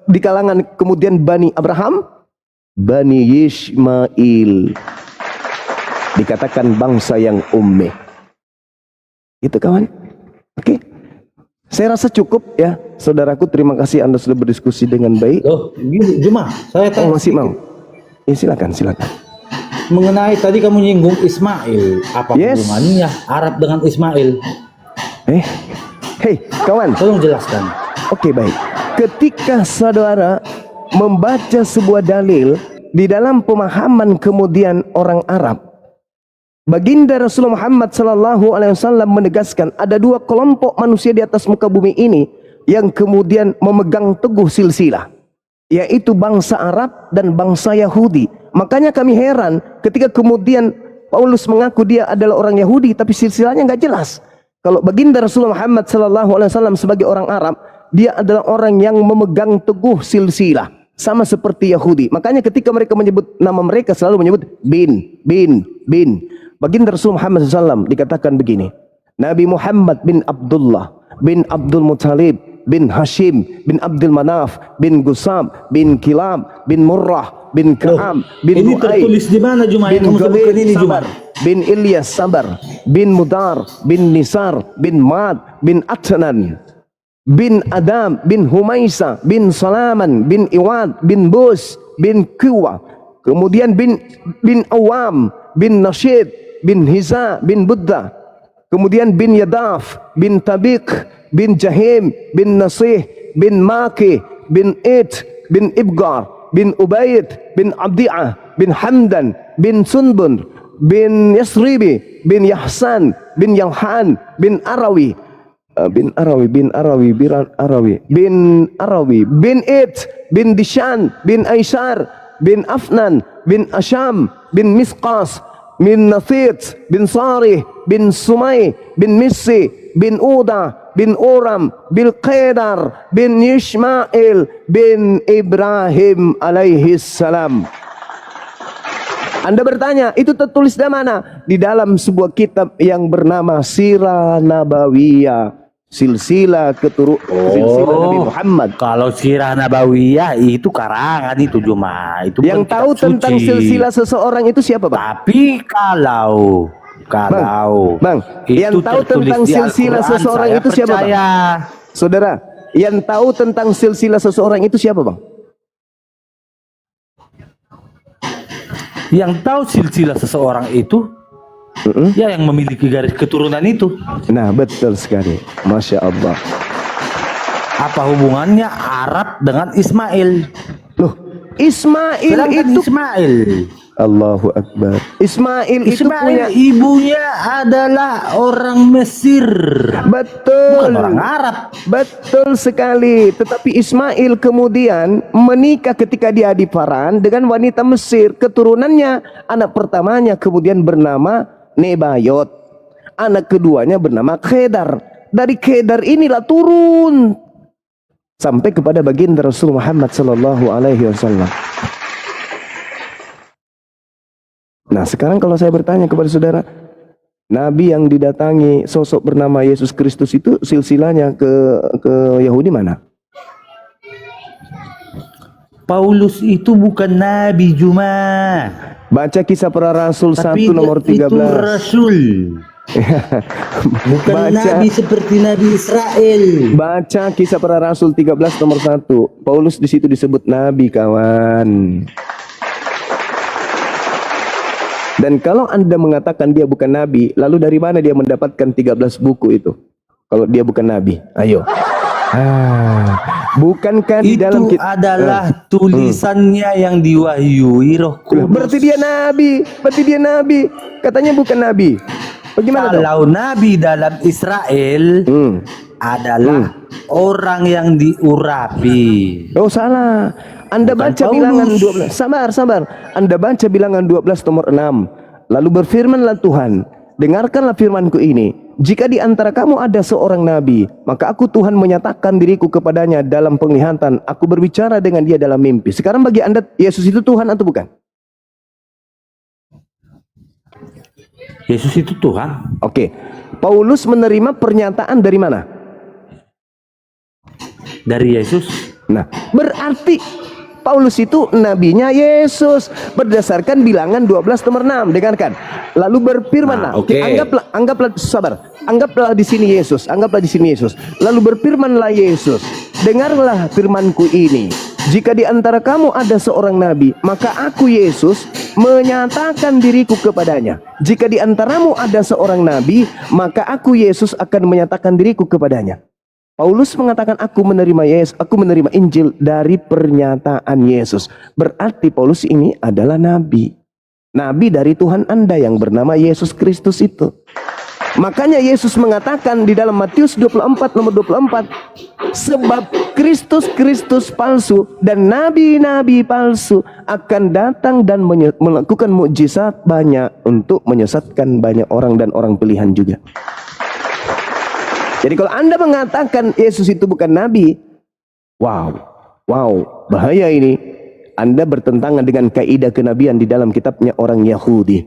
di kalangan kemudian Bani Abraham? Bani Ismail. Dikatakan bangsa yang ummi. Itu kawan. Oke. Saya rasa cukup ya, saudaraku. Terima kasih Anda sudah berdiskusi dengan baik. Loh, gini, Juma, saya tanya. Oh, masih mau? Ya, silakan. Mengenai tadi kamu nyinggung Ismail, apa hubungannya Arab dengan Ismail? Hei, kawan. Tolong jelaskan. Oke, baik. Ketika saudara membaca sebuah dalil di dalam pemahaman kemudian orang Arab, Baginda Rasulullah Muhammad sallallahu alaihi wasallam menegaskan ada dua kelompok manusia di atas muka bumi ini yang kemudian memegang teguh silsilah, yaitu bangsa Arab dan bangsa Yahudi. Makanya kami heran ketika kemudian Paulus mengaku dia adalah orang Yahudi tapi silsilahnya nggak jelas. Kalau Baginda Rasulullah Muhammad sallallahu alaihi wasallam sebagai orang Arab, dia adalah orang yang memegang teguh silsilah, sama seperti Yahudi. Makanya ketika mereka menyebut nama mereka selalu menyebut bin. Baginda Rasulullah Muhammad SAW dikatakan begini, Nabi Muhammad bin Abdullah bin Abdul Muttalib bin Hashim bin Abdul Manaf bin Gusam bin Kilab bin Murrah bin Ka'ab bin Ini Lu'ay tertulis di mana Juma yang bin kamu sebutkan ini Juma? bin Ilyas Sabar bin Mudar bin Nisar bin Mad bin Atnan bin Adam bin Humaisa bin Salaman bin Iwad bin Bus bin Kuwa, kemudian bin Awam bin Nashid bin Hiza bin Buddha, kemudian bin Yadaf bin Tabiq bin Jahim bin Nasih bin Maki bin It bin Ibgar bin Ubaid bin Abdi'ah bin Hamdan bin Sunbun bin Yasribi bin Yahsan bin Yalhan bin Arawi bin It bin Dishan bin Aishar bin Afnan bin Asham bin Misqas bin Nathit bin Sarih bin Sumay bin Missi bin Uda bin Uram bin Qadar bin Ishmael bin Ibrahim alaihi salam. Anda bertanya, itu tertulis di mana? Di dalam sebuah kitab yang bernama Sirah Nabawiyah, silsilah silsilah Nabi Muhammad. Kalau Sirah Nabawiyah itu karangan itu Juma. Itu Yang tahu tentang silsilah seseorang itu siapa, Bang? Tapi kalau Bang, yang tahu tentang silsilah seseorang itu siapa, Bang? Saudara, yang tahu tentang silsilah seseorang itu siapa, Bang? Yang tahu silsilah seseorang itu ya yang memiliki garis keturunan itu. Nah, betul sekali. Masya Allah. Apa hubungannya Arab dengan Ismail? Loh, Ismail Sedangkan itu Ismail. Allahu Akbar. Ismail itu punya ibunya adalah orang Mesir. betul. Bukan orang Arab. Betul sekali. Tetapi Ismail kemudian menikah ketika dia di Paran dengan wanita Mesir. Keturunannya, anak pertamanya kemudian bernama Nebayot. Anak keduanya bernama Kedar. Dari Kedar inilah turun sampai kepada baginda Rasul Muhammad sallallahu alaihi wasallam. Nah, sekarang kalau saya bertanya kepada saudara, Nabi yang didatangi sosok bernama Yesus Kristus itu silsilahnya ke Yahudi mana? Paulus itu bukan Nabi Juma. Baca Kisah Para Rasul 1 nomor 13. Itu Rasul. Bukan Nabi seperti Nabi Israel. Baca Kisah Para Rasul 13 nomor 1. Paulus di situ disebut Nabi, kawan. Dan kalau Anda mengatakan dia bukan Nabi, lalu dari mana dia mendapatkan 13 buku itu? Kalau dia bukan Nabi, ayo. Bukankah di dalam adalah tulisannya yang diwahyui Roh Kudus. Berarti dia Nabi, katanya bukan Nabi. Bagaimana kalau Nabi dalam Israel adalah orang yang diurapi. Oh, salah. Anda Bukan baca Paulus. Bilangan 12. Sabar. Anda baca Bilangan 12 nomor 6. Lalu berfirmanlah Tuhan, dengarkanlah firmanku ini. Jika di antara kamu ada seorang nabi, maka aku Tuhan menyatakan diriku kepadanya dalam penglihatan. Aku berbicara dengan dia dalam mimpi. Sekarang bagi Anda, Yesus itu Tuhan atau bukan? Yesus itu Tuhan. Oke. Paulus menerima pernyataan dari mana? Dari Yesus. Nah, berarti Paulus itu nabinya Yesus berdasarkan Bilangan 12 nomor 6. Dengarkan. Lalu berfirmanlah. Anggaplah sabar. Anggaplah di sini Yesus. Lalu berfirmanlah Yesus, dengarlah firmanku ini. Jika di antara kamu ada seorang nabi, maka aku Yesus menyatakan diriku kepadanya. Jika di antaramu ada seorang nabi, maka aku Yesus akan menyatakan diriku kepadanya. Paulus mengatakan aku menerima Yesus, aku menerima Injil dari pernyataan Yesus. Berarti Paulus ini adalah nabi. Nabi dari Tuhan Anda yang bernama Yesus Kristus itu. Makanya Yesus mengatakan di dalam Matius 24 nomor 24, sebab Kristus palsu dan nabi-nabi palsu akan datang dan melakukan mukjizat banyak untuk menyesatkan banyak orang dan orang pilihan juga. Jadi kalau Anda mengatakan Yesus itu bukan nabi, wow, bahaya ini. Anda bertentangan dengan kaidah kenabian di dalam kitabnya orang Yahudi.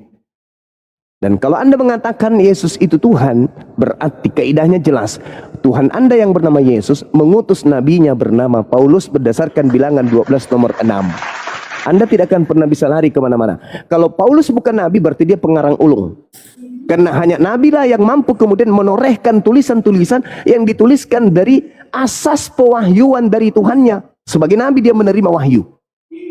Dan kalau Anda mengatakan Yesus itu Tuhan, berarti kaidahnya jelas. Tuhan Anda yang bernama Yesus mengutus nabinya bernama Paulus berdasarkan bilangan 12 nomor 6. Anda tidak akan pernah bisa lari kemana-mana. Kalau Paulus bukan nabi, berarti dia pengarang ulung. Karena hanya nabi lah yang mampu kemudian menorehkan tulisan-tulisan yang dituliskan dari asas pewahyuan dari Tuhannya. Sebagai nabi dia menerima wahyu.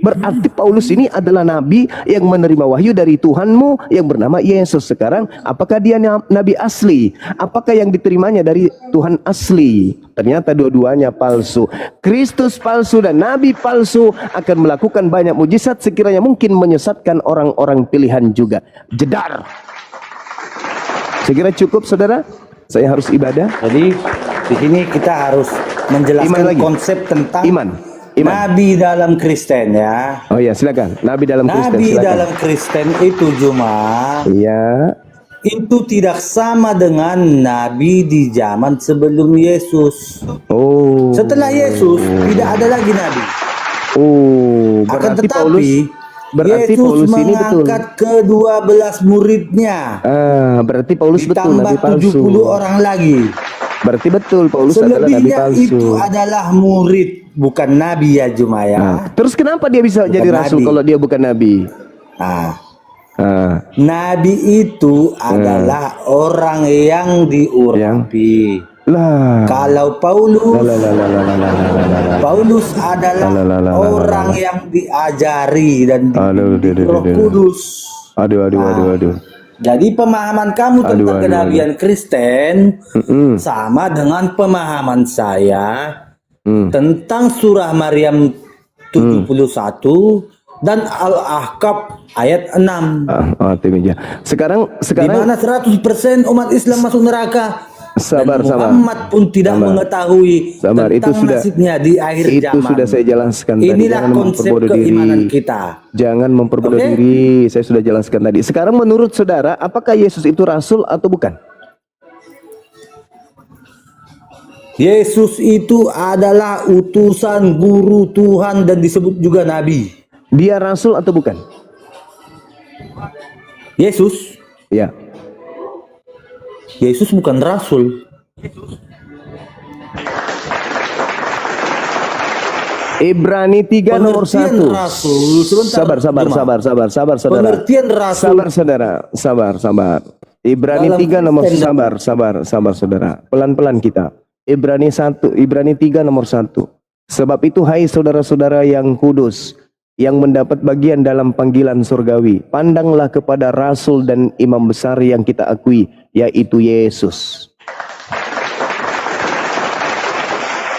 Berarti Paulus ini adalah nabi yang menerima wahyu dari Tuhanmu yang bernama Yesus. Sekarang apakah dia nabi asli? Apakah yang diterimanya dari Tuhan asli? Ternyata dua-duanya palsu. Kristus palsu dan nabi palsu akan melakukan banyak mujizat sekiranya mungkin menyesatkan orang-orang pilihan juga. Jedar. Saya kira cukup, saudara. Saya harus ibadah. Jadi di sini kita harus menjelaskan konsep tentang iman. Nabi dalam Kristen ya. Oh ya, silakan. Nabi dalam Kristen. Nabi silakan. dalam Kristen itu cuma Iya. itu tidak sama dengan nabi di zaman sebelum Yesus. Oh. Setelah Yesus tidak ada lagi nabi. Oh, Akan berarti tetapi berarti Yesus Paulus ini betul. mengangkat ke-12 muridnya. Berarti Paulus betul Ditambah nabi palsu. 70 orang lagi. Berarti betul Paulus adalah nabi Selebihnya palsu. itu adalah murid, bukan nabi ya Juma ya. Terus kenapa dia bisa jadi rasul nabi. kalau dia bukan nabi? Nabi itu adalah orang yang diurapi. Lah. Kalau Paulus adalah orang yang diajari dan dididik Roh Kudus. Aduh. Jadi pemahaman kamu tentang kenabian Kristen sama dengan pemahaman saya tentang surah Maryam 71 dan Al-Ahqaf ayat 6. Sekarang di mana 100% umat Islam masuk neraka. Sabar. Muhammad pun tidak mengetahui tentang nasibnya di akhir zaman. Itu sudah saya jelaskan tadi. Inilah konsep keimanan kita. Jangan memperbodoh diri. Saya sudah jelaskan tadi. Sekarang menurut saudara, apakah Yesus itu rasul atau bukan? Yesus itu adalah utusan guru Tuhan dan disebut juga nabi. Dia rasul atau bukan? Yesus? Ya. Yesus bukan rasul. Ibrani 3 nomor 1. Rasul. Sabar saudara. Pengertian rasul. Sabar. Ibrani 3 nomor sabar saudara. Pelan-pelan kita. Ibrani 3 nomor 1. Sebab itu hai saudara-saudara yang kudus, yang mendapat bagian dalam panggilan surgawi, pandanglah kepada rasul dan imam besar yang kita akui, yaitu Yesus.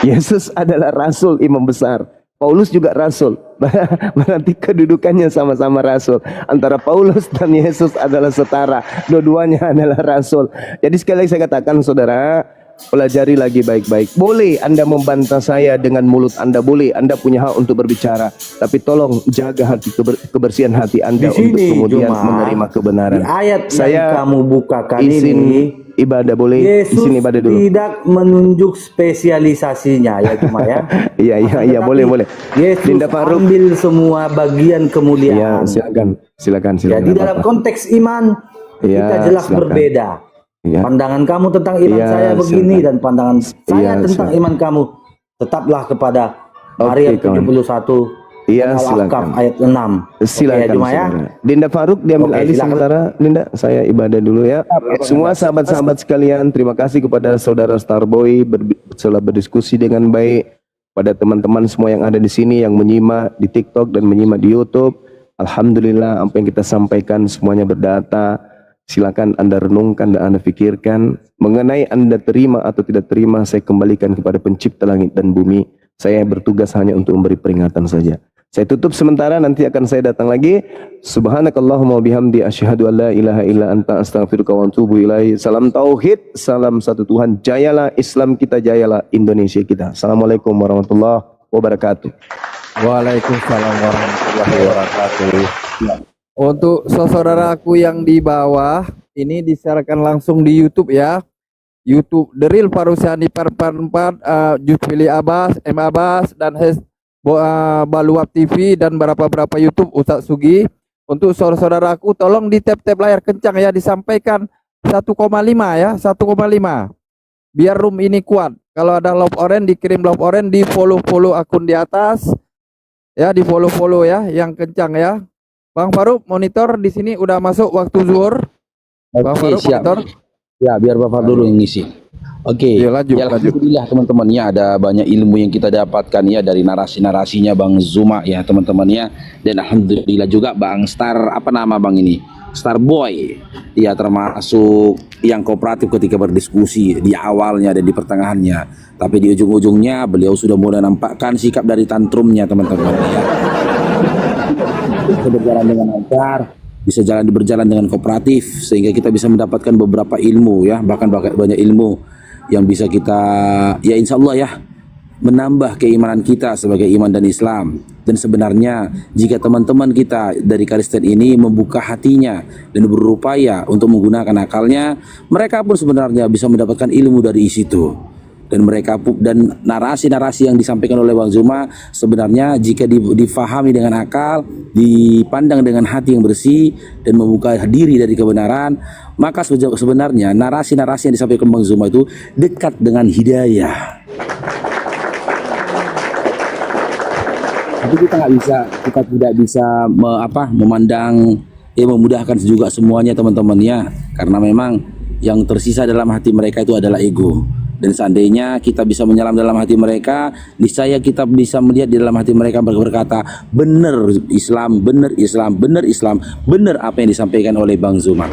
Yesus adalah rasul, imam besar. Paulus juga rasul. Berarti kedudukannya sama-sama rasul. Antara Paulus dan Yesus adalah setara. Dua-duanya adalah rasul. Jadi sekali lagi saya katakan saudara, pelajari lagi baik-baik. Boleh Anda membantah saya dengan mulut Anda, boleh Anda punya hak untuk berbicara, tapi tolong jaga hati, kebersihan hati Anda untuk kemudian menerima kebenaran. Di ayat saya yang kamu bukakan izin ini ibadah, boleh Yesus izin ibadah dulu. tidak menunjuk spesialisasinya ya cuma ya. Iya boleh. Yesus Linda Faruk ambil semua bagian kemuliaan. Ya, silakan. Jadi dalam konteks iman kita jelas berbeda. Ya. Pandangan kamu tentang iman saya begini dan pandangan saya tentang iman kamu tetaplah kepada Maryam 71 Al-Ahqaf ayat 6. Silakan ya. Linda Faruk diambil alih sementara. Linda, saya ibadah dulu ya. Semua sahabat-sahabat sekalian, terima kasih kepada saudara Starboy telah berdiskusi dengan baik, pada teman-teman semua yang ada di sini yang menyimak di TikTok dan menyimak di YouTube. Alhamdulillah apa yang kita sampaikan semuanya berdata. Silakan Anda renungkan dan Anda pikirkan. Mengenai Anda terima atau tidak terima, saya kembalikan kepada pencipta langit dan bumi. Saya bertugas hanya untuk memberi peringatan saja. Saya tutup sementara, nanti akan saya datang lagi. Subhanakallahumma bihamdi asyhadu an la ilaha illa anta astaghfiruka wa atubu ilaik. Salam tauhid, salam satu Tuhan. Jayalah Islam kita, jayalah Indonesia kita. Assalamualaikum warahmatullahi wabarakatuh. Waalaikumsalam warahmatullahi wabarakatuh. Untuk saudaraku yang di bawah, ini disiarkan langsung di YouTube ya. YouTube The Real Parusiani per 4, Jutfili Abbas, M Abbas, dan Baluap TV, dan berapa YouTube Ustadz Sugi. Untuk saudaraku, tolong di tap-tap layar kencang ya, disampaikan 1,5 ya, 1,5. Biar room ini kuat. Kalau ada love orange, dikirim love orange, di follow akun di atas. Ya, di follow ya, yang kencang ya. Bang Faruk, monitor di sini udah masuk waktu zuhur. Bang Faruk, siap. monitor. Ya, biar Bapak dulu yang ngisi. Oke. Ya, lanjut. Alhamdulillah teman-teman ya, ada banyak ilmu yang kita dapatkan ya dari narasi-narasinya Bang Zuma ya teman-teman ya. Dan alhamdulillah juga Bang Star, apa nama Bang ini? Star Boy. Ya, termasuk yang kooperatif ketika berdiskusi di awalnya dan di pertengahannya. Tapi di ujung-ujungnya beliau sudah mulai nampakkan sikap dari tantrumnya teman-teman ya. Bisa berjalan dengan lancar, bisa berjalan dengan kooperatif, sehingga kita bisa mendapatkan beberapa ilmu ya, bahkan banyak ilmu yang bisa kita ya insya Allah ya menambah keimanan kita sebagai iman dan Islam. Dan sebenarnya jika teman-teman kita dari Kristen ini membuka hatinya dan berupaya untuk menggunakan akalnya, mereka pun sebenarnya bisa mendapatkan ilmu dari situ. Dan mereka dan narasi-narasi yang disampaikan oleh Bang Zuma sebenarnya jika difahami dengan akal, dipandang dengan hati yang bersih dan membuka diri dari kebenaran, maka sebenarnya narasi-narasi yang disampaikan Bang Zuma itu dekat dengan hidayah. Tapi kita tidak bisa memandang memudahkan juga semuanya teman-teman ya, karena memang yang tersisa dalam hati mereka itu adalah ego. Dan seandainya kita bisa menyelam dalam hati mereka, niscaya kita bisa melihat di dalam hati mereka berkata, benar Islam, benar Islam, benar Islam, benar apa yang disampaikan oleh Bang Zuma.